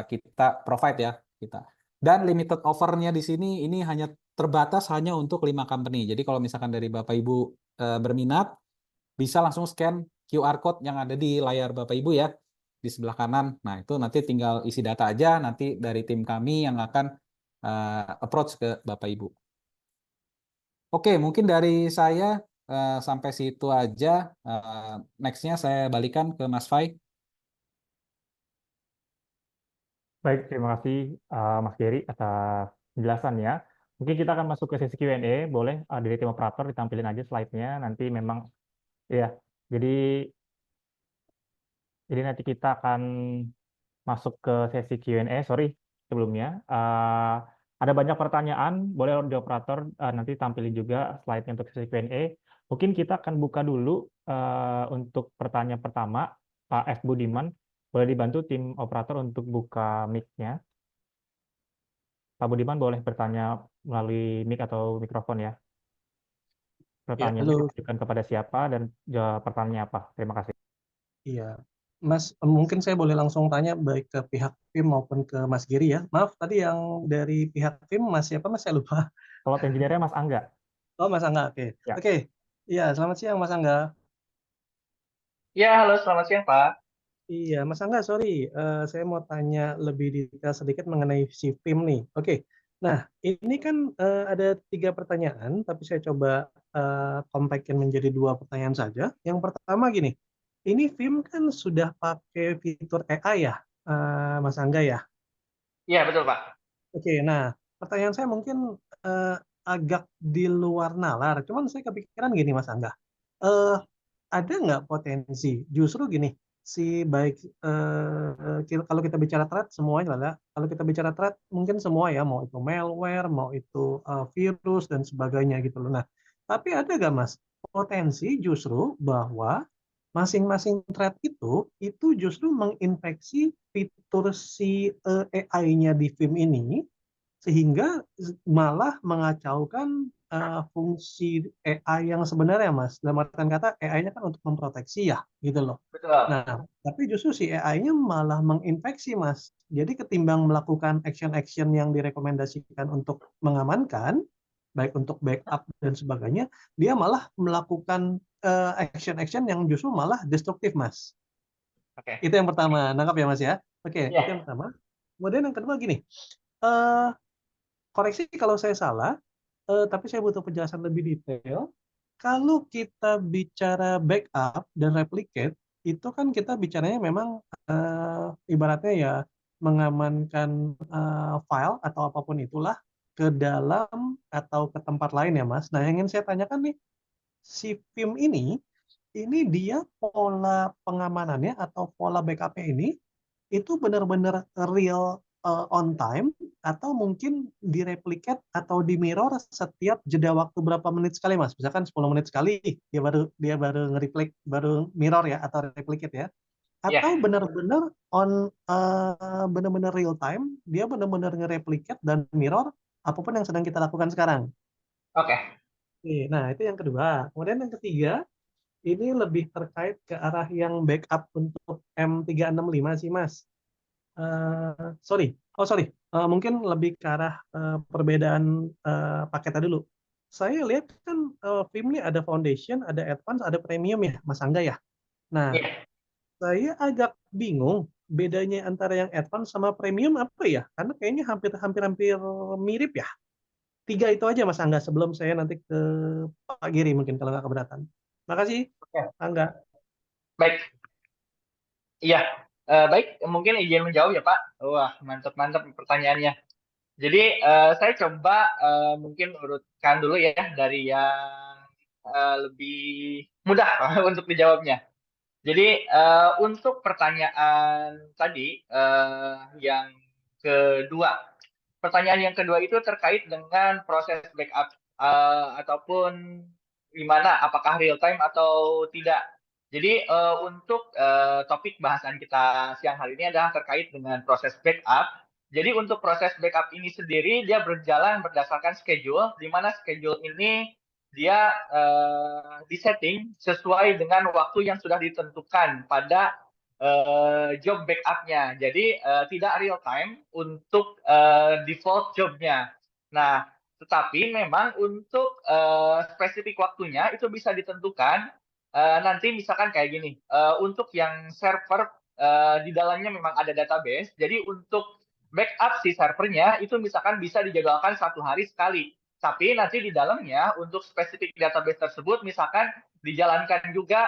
kita provide ya kita. Dan limited offer-nya di sini ini hanya terbatas hanya untuk 5 company. Jadi kalau misalkan dari Bapak Ibu berminat, bisa langsung scan QR code yang ada di layar Bapak Ibu ya, di sebelah kanan. Nah, itu nanti tinggal isi data aja, nanti dari tim kami yang akan approach ke Bapak Ibu. Oke, mungkin dari saya sampai situ aja. Next-nya saya balikan ke Mas Fai. Baik, terima kasih Mas Gary atas penjelasannya. Mungkin kita akan masuk ke sesi Q&A. Boleh dari tim operator ditampilin aja slide-nya. Nanti memang ya. Jadi nanti kita akan masuk ke sesi Q&A. Sorry sebelumnya. Ada banyak pertanyaan. Boleh di operator nanti tampilin juga slide-nya untuk sesi Q&A. Mungkin kita akan buka dulu untuk pertanyaan pertama, Pak F. Budiman. Boleh dibantu tim operator untuk buka mic-nya. Pak Budiman boleh bertanya melalui mic atau mikrofon ya. Ya, Pertanyaannya halo. ditujukan kepada siapa dan jawab pertanyaannya apa. Terima kasih. Iya, Mas, mungkin saya boleh langsung tanya baik ke pihak tim maupun ke Mas Giri ya. Maaf, tadi yang dari pihak tim Mas siapa Mas? Saya lupa. Kalau engineer-nya Mas Angga. Oh, Mas Angga, oke. Ya. Oke, iya, selamat siang Mas Angga. Ya, halo, selamat siang, Pak. Iya, Mas Angga, sorry, saya mau tanya lebih detail sedikit mengenai si film nih. Oke, nah ini kan ada 3 pertanyaan, tapi saya coba compactkan menjadi 2 pertanyaan saja. Yang pertama gini, ini film kan sudah pakai fitur AI ya, Mas Angga ya? Iya, betul, Pak. Oke, nah pertanyaan saya mungkin agak di luar nalar, cuman saya kepikiran gini Mas Angga. Eh, ada nggak potensi justru gini si baik kalau kita bicara threat semuanya lah kalau kita bicara threat mungkin semua ya mau itu malware mau itu virus dan sebagainya gitu loh. Nah tapi ada nggak Mas potensi justru bahwa masing-masing thread itu justru menginfeksi fitur si AI-nya di film ini sehingga malah mengacaukan fungsi AI yang sebenarnya Mas. Dalam artian kata AI-nya kan untuk memproteksi ya gitu loh. Betul. Nah, tapi justru si AI-nya malah menginfeksi Mas. Jadi ketimbang melakukan action-action yang direkomendasikan untuk mengamankan, baik untuk backup dan sebagainya, dia malah melakukan action-action yang justru malah destruktif Mas. Oke. Itu yang pertama, nangkap ya Mas ya? Oke, itu Iya. yang pertama. Kemudian yang kedua gini, eh, koreksi kalau saya salah, tapi saya butuh penjelasan lebih detail. Kalau kita bicara backup dan replicate, itu kan kita bicaranya memang ibaratnya ya mengamankan file atau apapun itulah ke dalam atau ke tempat lain ya Mas. Nah yang ingin saya tanyakan nih, si film ini dia pola pengamanannya atau pola backupnya ini itu benar-benar real on time atau mungkin direplikat atau di mirror setiap jeda waktu berapa menit sekali Mas? Misalkan 10 menit sekali dia baru nge-replicate baru mirror ya atau replicate ya. Iya. Atau benar-benar benar-benar real time, dia benar-benar nge-replicate dan mirror apapun yang sedang kita lakukan sekarang. Oke. Oke, nah itu yang kedua. Kemudian yang ketiga, ini lebih terkait ke arah yang backup untuk M365 sih Mas. Sorry, mungkin lebih ke arah perbedaan paketnya dulu. Saya lihat kan film ini ada foundation, ada advance, ada premium ya, Mas Angga ya. Nah, Iya. saya agak bingung bedanya antara yang advance sama premium apa ya? Karena kayaknya hampir mirip ya. 3 itu aja Mas Angga sebelum saya nanti ke Pak Giri mungkin kalau nggak keberatan. Makasih, Oke. Angga. Baik. Iya. Baik, mungkin izin menjawab ya, Pak. Wah, mantap-mantap pertanyaannya. Jadi, saya coba mungkin urutkan dulu ya dari yang lebih mudah untuk dijawabnya. Jadi, untuk pertanyaan tadi, yang kedua, pertanyaan yang kedua itu terkait dengan proses backup, ataupun gimana, apakah real time atau tidak. Jadi, untuk topik bahasan kita siang hari ini adalah terkait dengan proses backup. Jadi untuk proses backup ini sendiri dia berjalan berdasarkan schedule, di mana schedule ini dia disetting sesuai dengan waktu yang sudah ditentukan pada job backup-nya. Jadi tidak real time untuk default job-nya. Nah, tetapi memang untuk spesifik waktunya itu bisa ditentukan nanti misalkan kayak gini. Untuk yang server di dalamnya memang ada database. Jadi untuk backup si servernya itu misalkan bisa dijadwalkan 1 hari sekali. Tapi nanti di dalamnya untuk spesifik database tersebut misalkan dijalankan juga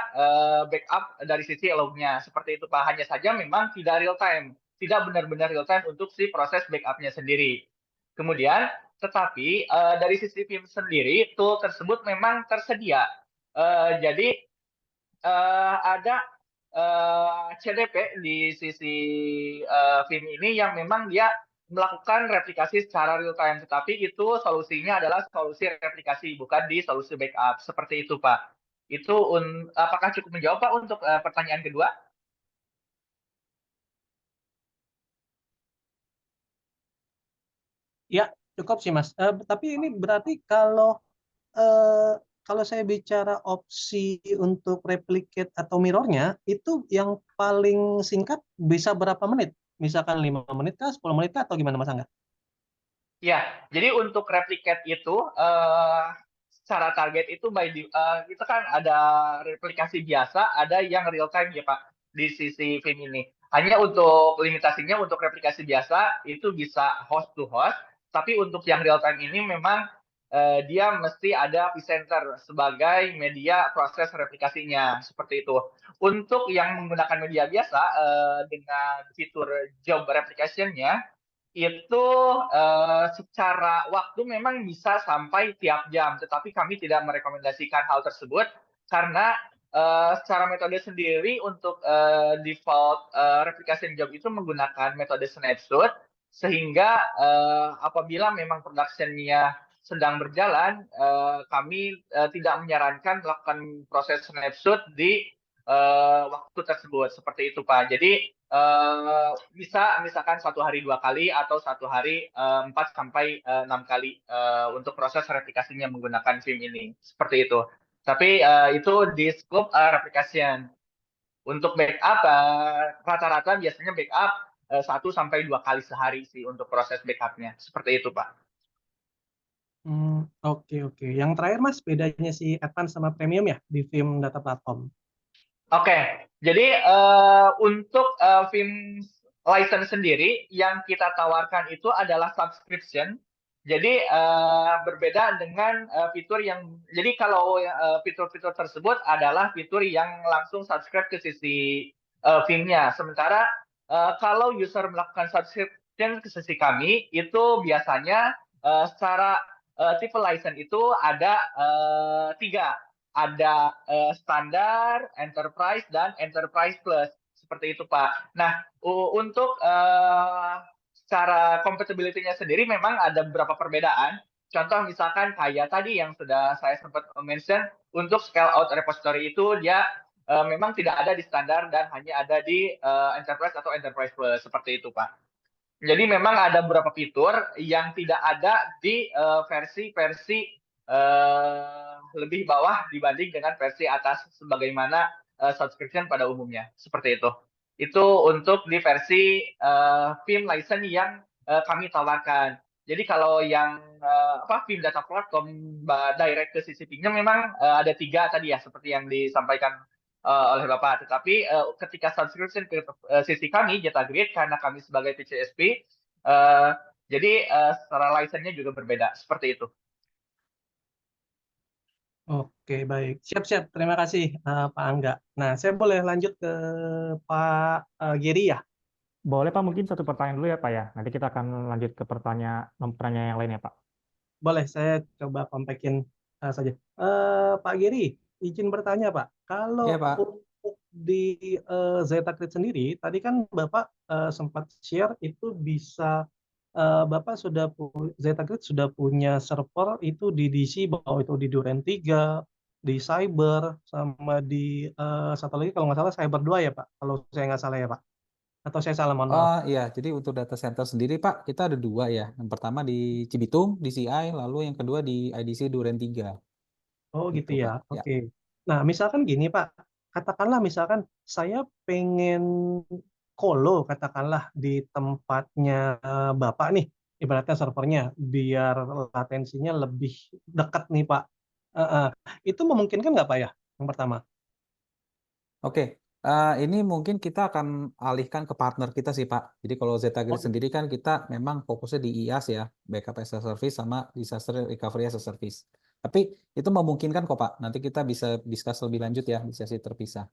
backup dari sisi lognya. Seperti itu Pak. Hanya saja memang tidak real time. Tidak benar-benar real time untuk si proses backupnya sendiri. Kemudian, tetapi dari sisi film sendiri, tool tersebut memang tersedia. Jadi ada CDP di sisi film ini yang memang dia melakukan replikasi secara real time, tetapi itu solusinya adalah solusi replikasi, bukan di solusi backup. Seperti itu, Pak. Itu apakah cukup menjawab, Pak, untuk pertanyaan kedua? Ya, Cukup sih Mas. Tapi ini berarti kalau saya bicara opsi untuk replicate atau mirrornya, itu yang paling singkat bisa berapa menit? Misalkan 5 menit kah, 10 menit kah, atau gimana Mas Angga? Ya, jadi untuk replicate itu secara target itu itu kan ada replikasi biasa, ada yang real time ya Pak di sisi Vim ini. Hanya untuk limitasinya untuk replikasi biasa itu bisa host to host, tapi untuk yang real time ini memang dia mesti ada vCenter sebagai media proses replikasinya seperti itu. Untuk yang menggunakan media biasa dengan fitur job replication-nya itu secara waktu memang bisa sampai tiap jam, tetapi kami tidak merekomendasikan hal tersebut karena secara metode sendiri untuk default replication job itu menggunakan metode snapshot, sehingga apabila memang production-nya sedang berjalan, kami tidak menyarankan melakukan proses snapshot di waktu tersebut seperti itu Pak. Jadi bisa misalkan 1 hari 2 kali atau 1 hari 4 sampai 6 kali untuk proses replikasinya menggunakan Vim ini seperti itu. Tapi itu di scope replication. Untuk backup rata-rata biasanya backup 1 sampai 2 kali sehari sih untuk proses backupnya seperti itu Pak. Oke oke. Yang terakhir Mas, bedanya si Advance sama Premium ya di Vim Data Platform. Oke, jadi untuk Vim license sendiri yang kita tawarkan itu adalah subscription. Jadi berbeda dengan fitur yang, jadi kalau fitur-fitur tersebut adalah fitur yang langsung subscribe ke sisi Vim-nya. Sementara kalau user melakukan subscription ke sisi kami, itu biasanya secara tipe license itu ada 3. Ada standar, enterprise, dan enterprise plus. Seperti itu, Pak. Nah, untuk secara compatibility-nya sendiri memang ada beberapa perbedaan. Contoh misalkan kayak tadi yang sudah saya sempat mention, untuk scale out repository itu dia memang tidak ada di standar dan hanya ada di enterprise atau enterprise plus. Seperti itu, Pak. Jadi memang ada beberapa fitur yang tidak ada di versi-versi lebih bawah dibanding dengan versi atas sebagaimana subscription pada umumnya. Seperti itu. Itu untuk di versi Vim license yang kami tawarkan. Jadi kalau yang Vim Data Platform direct ke sisi Vim-nya memang ada 3 tadi ya, seperti yang disampaikan oleh Bapak. Tetapi ketika subscription ke sisi kami, Jetagrid, karena kami sebagai PCSP, jadi secara license-nya juga berbeda. Seperti itu. Oke, baik. Siap-siap. Terima kasih, Pak Angga. Nah, saya boleh lanjut ke Pak Geri ya? Boleh Pak, mungkin satu pertanyaan dulu ya Pak ya. Nanti kita akan lanjut ke pertanyaan yang lain ya Pak. Boleh, saya coba kompakin saja. Pak Geri, izin bertanya Pak. Kalau Iya, Pak. untuk di ZetaGrid sendiri, tadi kan Bapak sempat share itu bisa Bapak ZetaGrid sudah punya server itu di DC, bahwa itu di Duren 3, di Cyber, sama di satu lagi kalau nggak salah Cyber 2 ya Pak, kalau saya nggak salah ya Pak. Atau saya salah, mohon maaf. Oh iya, jadi untuk data center sendiri Pak, kita ada 2 ya. Yang pertama di Cibitung, DCI, lalu yang kedua di IDC Duren 3. Oh gitu Itu ya, Pak. Ya. oke. Nah misalkan gini Pak, katakanlah misalkan saya pengen colo katakanlah di tempatnya Bapak nih, ibaratnya servernya, biar latensinya lebih dekat nih Pak. Eh, eh, Itu memungkinkan nggak Pak ya, yang pertama? Oke, ini mungkin kita akan alihkan ke partner kita sih Pak. Jadi kalau ZetaGrid Oh, sendiri kan kita memang fokusnya di IaaS ya, Backup as a Service sama Disaster Recovery as a Service. Tapi itu memungkinkan kok Pak. Nanti kita bisa discuss lebih lanjut ya di sesi terpisah.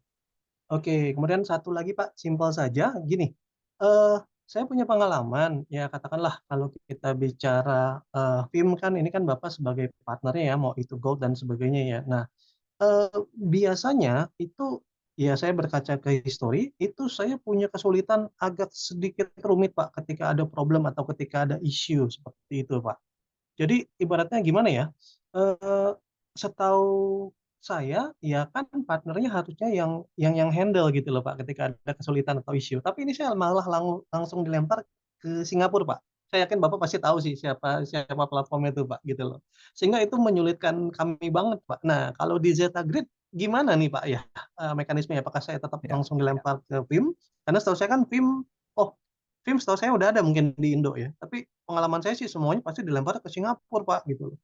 oke, kemudian satu lagi Pak, simpel saja, gini. eh saya punya pengalaman, ya katakanlah kalau kita bicara Vim kan, ini kan Bapak sebagai partnernya ya, mau itu Gold dan sebagainya ya. Nah, biasanya itu ya saya berkaca ke histori, itu saya punya kesulitan agak sedikit rumit Pak ketika ada problem atau ketika ada isu seperti itu Pak. Jadi ibaratnya gimana ya? Eh, Setahu saya ya kan partnernya harusnya yang handle gitu loh Pak ketika ada kesulitan atau isu. Tapi ini saya malah langsung dilempar ke Singapura Pak. saya yakin Bapak pasti tahu sih siapa siapa platformnya itu Pak gitu loh. Sehingga itu menyulitkan kami banget Pak. Nah, kalau di Zeta Grid gimana nih Pak ya mekanismenya? Apakah saya tetap Ya. langsung dilempar ke Vim? Karena setahu saya kan Vim, Vim setahu saya udah ada mungkin di Indo ya. Tapi pengalaman saya sih semuanya pasti dilempar ke Singapura Pak gitu loh.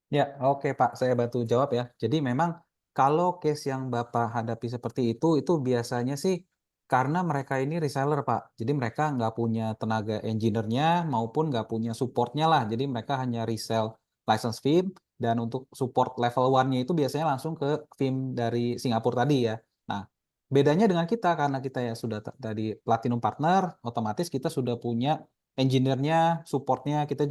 Ya, oke Pak, saya bantu jawab ya. Jadi memang kalau case yang Bapak hadapi seperti itu biasanya sih karena mereka ini reseller Pak. Jadi mereka nggak punya tenaga engineer-nya maupun nggak punya support-nya lah. Jadi mereka hanya resell license Vim dan untuk support level 1-nya itu biasanya langsung ke Vim dari Singapura tadi ya. Nah, bedanya dengan kita karena kita ya sudah tadi Platinum Partner, otomatis kita sudah punya engineer-nya, support-nya, kita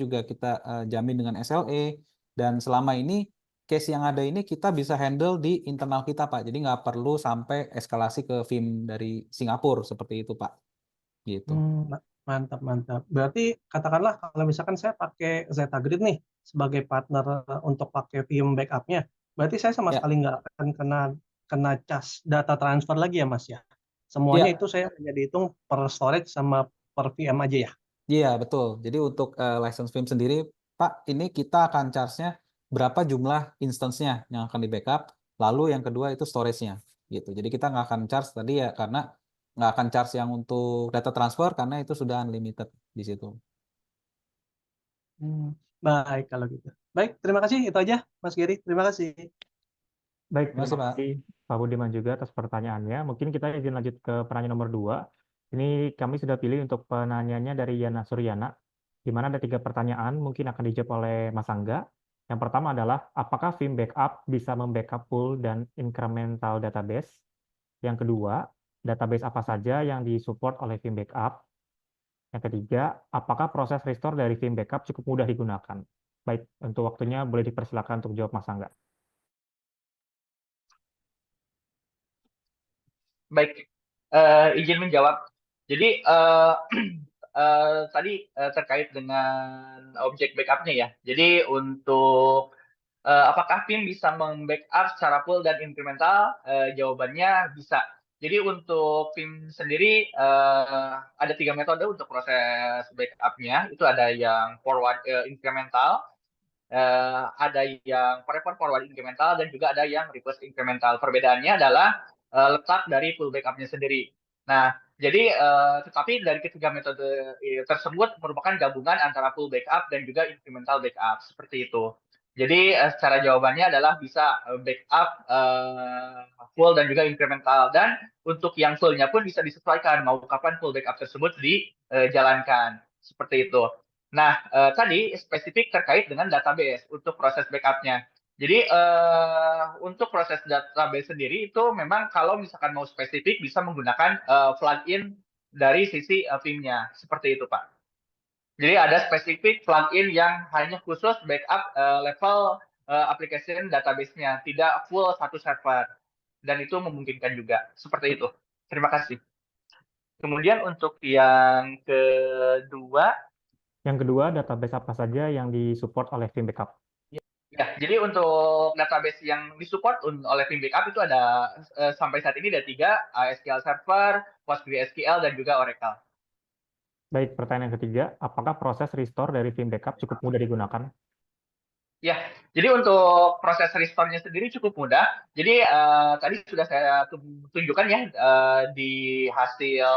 jamin dengan SLA. Dan selama ini case yang ada ini kita bisa handle di internal kita Pak. Jadi nggak perlu sampai eskalasi ke Vim dari Singapura seperti itu Pak. Gitu. Mantap, mantap. Berarti katakanlah kalau misalkan saya pakai Zeta Grid nih sebagai partner untuk pakai Vim backup-nya, berarti saya sama Ya, sekali nggak akan kena cas data transfer lagi ya Mas ya. Semuanya ya, itu saya hanya dihitung per storage sama per VM aja ya. iya betul. Jadi untuk license Vim sendiri Pak, ini kita akan charge-nya berapa jumlah instance-nya yang akan di backup. Lalu yang kedua itu storage-nya. Gitu. Jadi kita nggak akan charge tadi ya karena nggak akan charge yang untuk data transfer karena itu sudah unlimited di situ. Baik kalau gitu. Baik, terima kasih itu aja Mas Gary. Terima kasih. Baik, Terima kasih terima Pak. kasih Pak Budiman juga atas pertanyaannya. Mungkin kita izin lanjut ke penanya nomor 2. Ini kami sudah pilih untuk penanyanya dari Yana Suryana, di mana ada 3 pertanyaan, mungkin akan dijawab oleh Mas Angga. Yang pertama adalah, apakah Vim Backup bisa membackup pool dan incremental database? Yang kedua, database apa saja yang disupport oleh Vim Backup? Yang ketiga, apakah proses restore dari Vim Backup cukup mudah digunakan? Baik, untuk waktunya boleh dipersilakan untuk jawab Mas Angga. Baik, izin menjawab. Jadi tadi terkait dengan objek backup-nya ya. Jadi untuk apakah Vim bisa membackup secara full dan incremental? Jawabannya bisa. Jadi untuk Vim sendiri ada 3 metode untuk proses backup-nya. Itu ada yang forward incremental, ada yang forever forward incremental, dan juga ada yang reverse incremental. Perbedaannya adalah letak dari full backup-nya sendiri. Nah, jadi tetapi dari ketiga metode tersebut merupakan gabungan antara full backup dan juga incremental backup seperti itu. Jadi secara jawabannya adalah bisa backup full dan juga incremental, dan untuk yang full-nya pun bisa disesuaikan mau kapan full backup tersebut dijalankan seperti itu. Nah, tadi spesifik terkait dengan database untuk proses backup-nya. Jadi untuk proses database sendiri itu memang kalau misalkan mau spesifik bisa menggunakan plugin dari sisi Vim-nya. Seperti itu, Pak. Jadi ada spesifik plugin yang hanya khusus backup level application database-nya, tidak full satu server. Dan itu memungkinkan juga. Seperti itu. Terima kasih. Kemudian untuk yang kedua, database apa saja yang disupport oleh Vim Backup? ya, jadi untuk database yang disupport oleh Vim Backup itu ada sampai saat ini ada 3, SQL Server, PostgreSQL, dan juga Oracle. Baik, pertanyaan yang ketiga, apakah proses restore dari Vim Backup cukup mudah digunakan? Ya, jadi untuk proses restore-nya sendiri cukup mudah. Jadi tadi sudah saya tunjukkan ya di hasil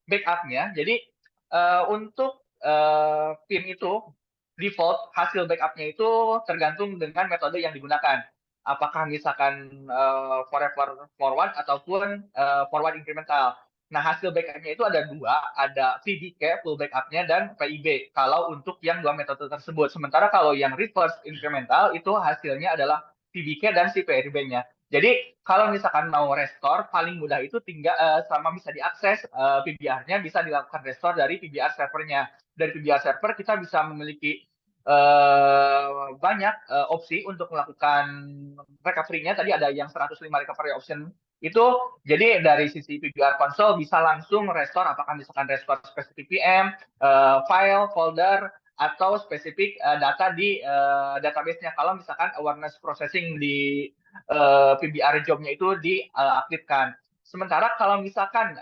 backup-nya. Jadi untuk Vim itu default hasil backup-nya itu tergantung dengan metode yang digunakan. Apakah misalkan forever forward ataupun forward incremental. Nah, hasil backup-nya itu ada 2, ada VBK full backup-nya dan PIB kalau untuk yang 2 metode tersebut. Sementara kalau yang reverse incremental itu hasilnya adalah VBK dan si PIB-nya. Jadi kalau misalkan mau restore paling mudah itu tinggal selama bisa diakses PBR-nya bisa dilakukan restore dari PBR servernya. Dari PBR server kita bisa memiliki banyak opsi untuk melakukan recovery-nya. Tadi ada yang 105 recovery option itu. Jadi dari sisi PBR console bisa langsung restore, apakah misalkan restore spesifik VM, file, folder, atau spesifik data di database-nya. Kalau misalkan awareness processing di PBR job-nya itu diaktifkan. Sementara kalau misalkan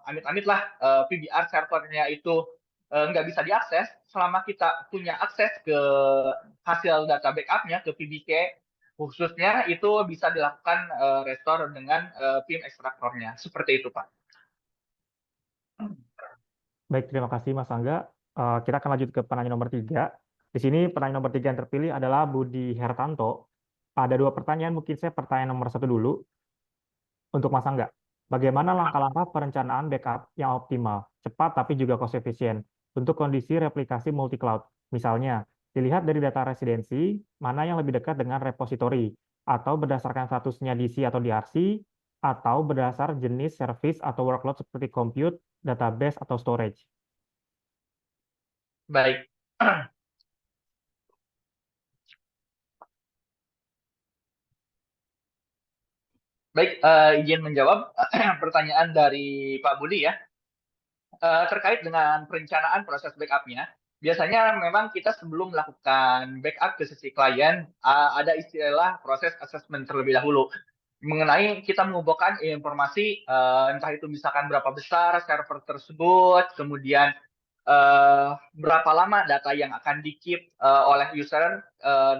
amit-amit lah PBR servernya itu nggak bisa diakses, selama kita punya akses ke hasil data backupnya ke PBK khususnya itu bisa dilakukan restore dengan PIM ekstraktornya. Seperti itu, Pak. Baik, terima kasih Mas Angga. Kita akan lanjut ke penanya nomor 3. Di sini penanya nomor 3 yang terpilih adalah Budi Hertanto. Ada 2 pertanyaan, mungkin saya pertanyaan nomor 1 dulu untuk Mas Angga. Bagaimana langkah-langkah perencanaan backup yang optimal, cepat tapi juga cost efisien untuk kondisi replikasi multi-cloud? Misalnya, dilihat dari data residensi, mana yang lebih dekat dengan repositori, atau berdasarkan statusnya DC atau DRC, atau berdasar jenis service atau workload seperti compute, database, atau storage. Baik. Baik, izin menjawab pertanyaan dari Pak Budi ya. Terkait dengan perencanaan proses backup-nya, biasanya memang kita sebelum melakukan backup ke sisi klien, ada istilah proses assessment terlebih dahulu. Mengenai kita mengumpulkan informasi, entah itu misalkan berapa besar server tersebut, kemudian berapa lama data yang akan di-keep oleh user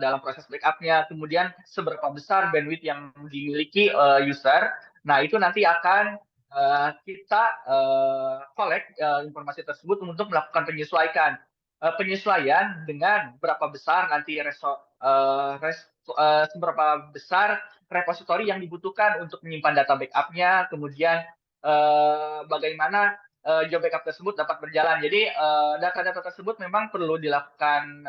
dalam proses backup-nya, kemudian seberapa besar bandwidth yang dimiliki user. Nah, itu nanti akan kita collect informasi tersebut untuk melakukan penyesuaian dengan berapa besar nanti seberapa besar repositori yang dibutuhkan untuk menyimpan data backup-nya, kemudian bagaimana job backup tersebut dapat berjalan. Jadi data-data tersebut memang perlu dilakukan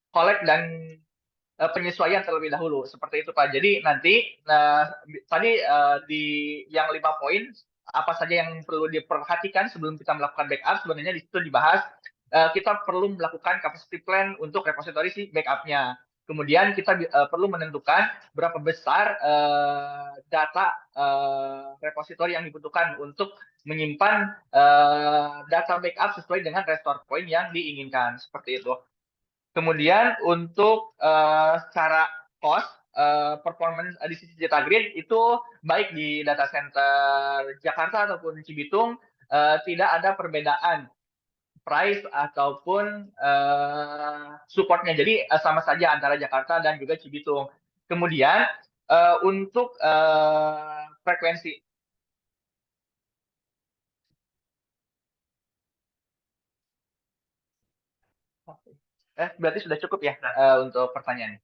collect dan penyesuaian terlebih dahulu. Seperti itu Pak. Jadi nanti tadi di yang 5 poin apa saja yang perlu diperhatikan sebelum kita melakukan backup, sebenarnya di situ dibahas kita perlu melakukan capacity plan untuk repository si backup-nya. Kemudian kita perlu menentukan berapa besar data repository yang dibutuhkan untuk menyimpan data backup sesuai dengan restore point yang diinginkan. Seperti itu. Kemudian untuk secara cost, performance di sisi Jeta Grid itu baik di data center Jakarta ataupun Cibitung tidak ada perbedaan price ataupun supportnya. Jadi sama saja antara Jakarta dan juga Cibitung. Kemudian untuk frekuensi. Berarti sudah cukup ya untuk pertanyaannya.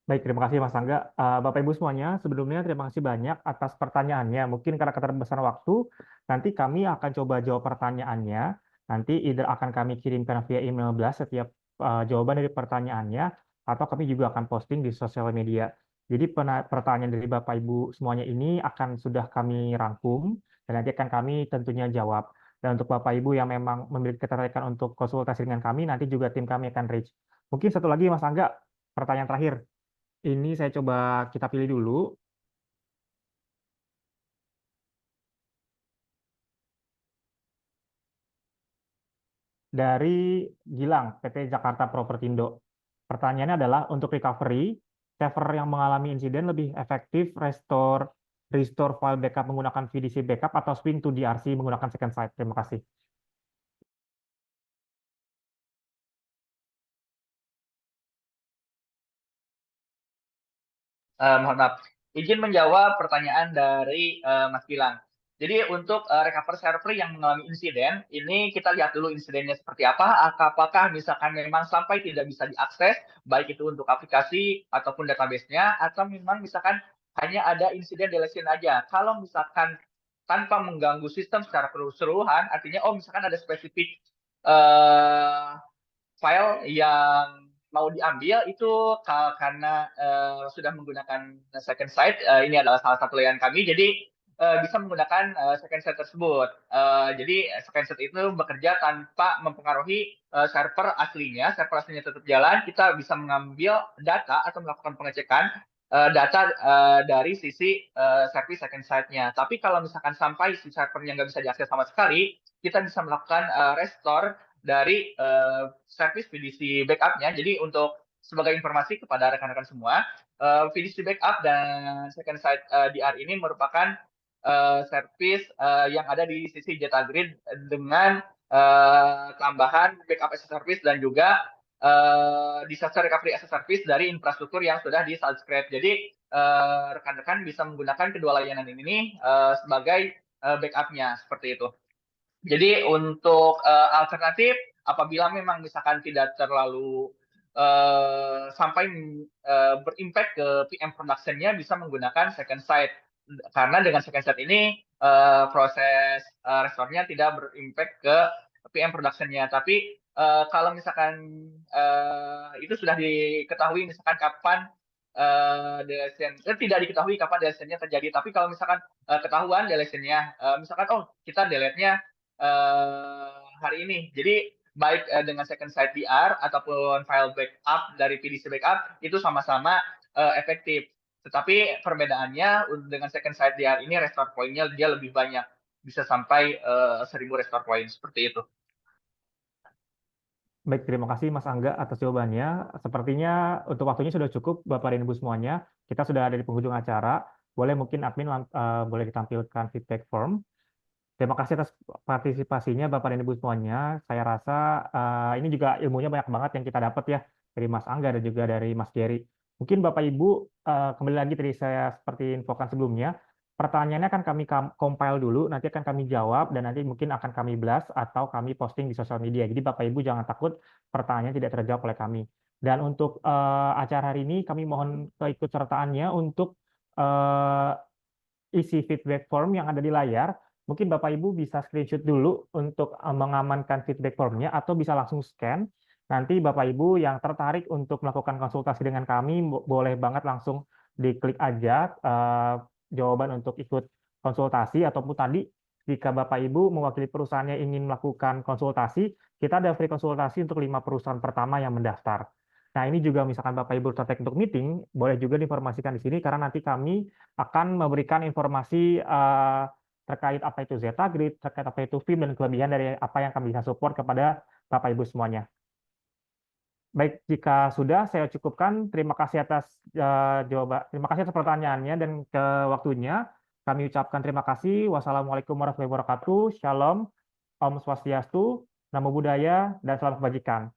Baik, terima kasih Mas Angga. Bapak Ibu semuanya, sebelumnya terima kasih banyak atas pertanyaannya. Mungkin karena keterbatasan waktu, nanti kami akan coba jawab pertanyaannya. Nanti either akan kami kirimkan via email blast setiap jawaban dari pertanyaannya, atau kami juga akan posting di sosial media. Jadi pertanyaan dari Bapak Ibu semuanya ini akan sudah kami rangkum, dan nanti akan kami tentunya jawab. Dan untuk Bapak Ibu yang memang memiliki ketertarikan untuk konsultasi dengan kami, nanti juga tim kami akan reach. Mungkin satu lagi Mas Angga, pertanyaan terakhir. Ini saya coba kita pilih dulu. Dari Gilang, PT Jakarta Propertindo. Pertanyaannya adalah untuk recovery, server yang mengalami insiden lebih efektif restore file backup menggunakan VDC backup atau swing to DRC menggunakan second site. Terima kasih. Mohon maaf, izin menjawab pertanyaan dari Mas Gilang. Jadi untuk recover server yang mengalami insiden, ini kita lihat dulu insidennya seperti apa, apakah misalkan memang sampai tidak bisa diakses, baik itu untuk aplikasi ataupun database-nya, atau memang misalkan hanya ada insiden deletion aja. Kalau misalkan tanpa mengganggu sistem secara keseluruhan, artinya misalkan ada spesifik file yang mau diambil itu karena sudah menggunakan second site, ini adalah salah satu layanan kami, jadi bisa menggunakan second site tersebut. Jadi second site itu bekerja tanpa mempengaruhi server aslinya tetap jalan, kita bisa mengambil data atau melakukan pengecekan data dari sisi service second site-nya. Tapi kalau misalkan sampai si servernya nggak bisa diakses sama sekali, kita bisa melakukan restore dari service VDC backup-nya. Jadi untuk sebagai informasi kepada rekan-rekan semua, PDC Backup dan Second Sight DR ini merupakan service yang ada di sisi Jetagrid dengan tambahan backup as a service dan juga disaster recovery as a service dari infrastruktur yang sudah di-subscribe. Jadi rekan-rekan bisa menggunakan kedua layanan ini sebagai backup-nya seperti itu. Jadi untuk alternatif apabila memang misalkan tidak terlalu sampai berimpact ke PM production-nya bisa menggunakan Second Sight. Karena dengan Second Sight ini proses restore-nya tidak berimpact ke PM production-nya. Tapi kalau misalkan itu sudah diketahui misalkan kapan tidak diketahui kapan deletion-nya terjadi. Tapi kalau misalkan ketahuan deletion-nya, misalkan kita delete-nya hari ini. Jadi baik dengan Second Sight DR ataupun file backup dari PDC Backup itu sama-sama efektif. Tetapi perbedaannya dengan Second Sight DR ini restore point-nya dia lebih banyak. Bisa sampai 1000 restore point seperti itu. Baik, terima kasih Mas Angga atas jawabannya. Sepertinya untuk waktunya sudah cukup, Bapak dan Ibu semuanya. Kita sudah ada di penghujung acara. Boleh mungkin admin boleh ditampilkan feedback form. Terima kasih atas partisipasinya Bapak dan Ibu semuanya. Saya rasa ini juga ilmunya banyak banget yang kita dapat ya dari Mas Angga dan juga dari Mas Gary. Mungkin Bapak Ibu kembali lagi tadi saya seperti infokan sebelumnya, pertanyaannya akan kami compile dulu, nanti akan kami jawab dan nanti mungkin akan kami blast atau kami posting di sosial media. Jadi Bapak Ibu jangan takut pertanyaan tidak terjawab oleh kami. Dan untuk acara hari ini kami mohon keikutsertaannya untuk isi feedback form yang ada di layar. Mungkin Bapak Ibu bisa screenshot dulu untuk mengamankan feedback formnya atau bisa langsung scan. Nanti Bapak Ibu yang tertarik untuk melakukan konsultasi dengan kami boleh banget langsung diklik aja jawaban untuk ikut konsultasi ataupun tadi jika Bapak Ibu mewakili perusahaannya ingin melakukan konsultasi, kita ada free konsultasi untuk 5 perusahaan pertama yang mendaftar. Nah, ini juga misalkan Bapak Ibu tertarik untuk meeting, boleh juga diinformasikan di sini karena nanti kami akan memberikan informasi terkait apa itu Zetagrid, terkait apa itu FIM, dan kelebihan dari apa yang kami bisa support kepada Bapak Ibu semuanya. Baik, jika sudah saya cukupkan. Terima kasih atas terima kasih atas pertanyaannya dan ke waktunya. Kami ucapkan terima kasih. Wassalamualaikum warahmatullahi wabarakatuh. Shalom, Om Swastiastu, Namo Buddhaya, dan salam kebajikan.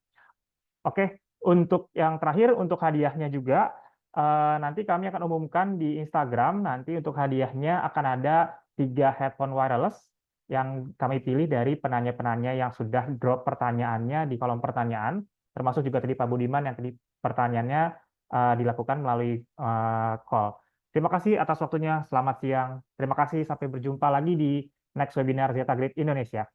Oke, untuk yang terakhir, untuk hadiahnya juga, nanti kami akan umumkan di Instagram. Nanti untuk hadiahnya akan ada 3 headphone wireless yang kami pilih dari penanya-penanya yang sudah drop pertanyaannya di kolom pertanyaan, termasuk juga tadi Pak Budiman yang tadi pertanyaannya dilakukan melalui call. Terima kasih atas waktunya. Selamat siang. Terima kasih. Sampai berjumpa lagi di next webinar Zetagrid Indonesia.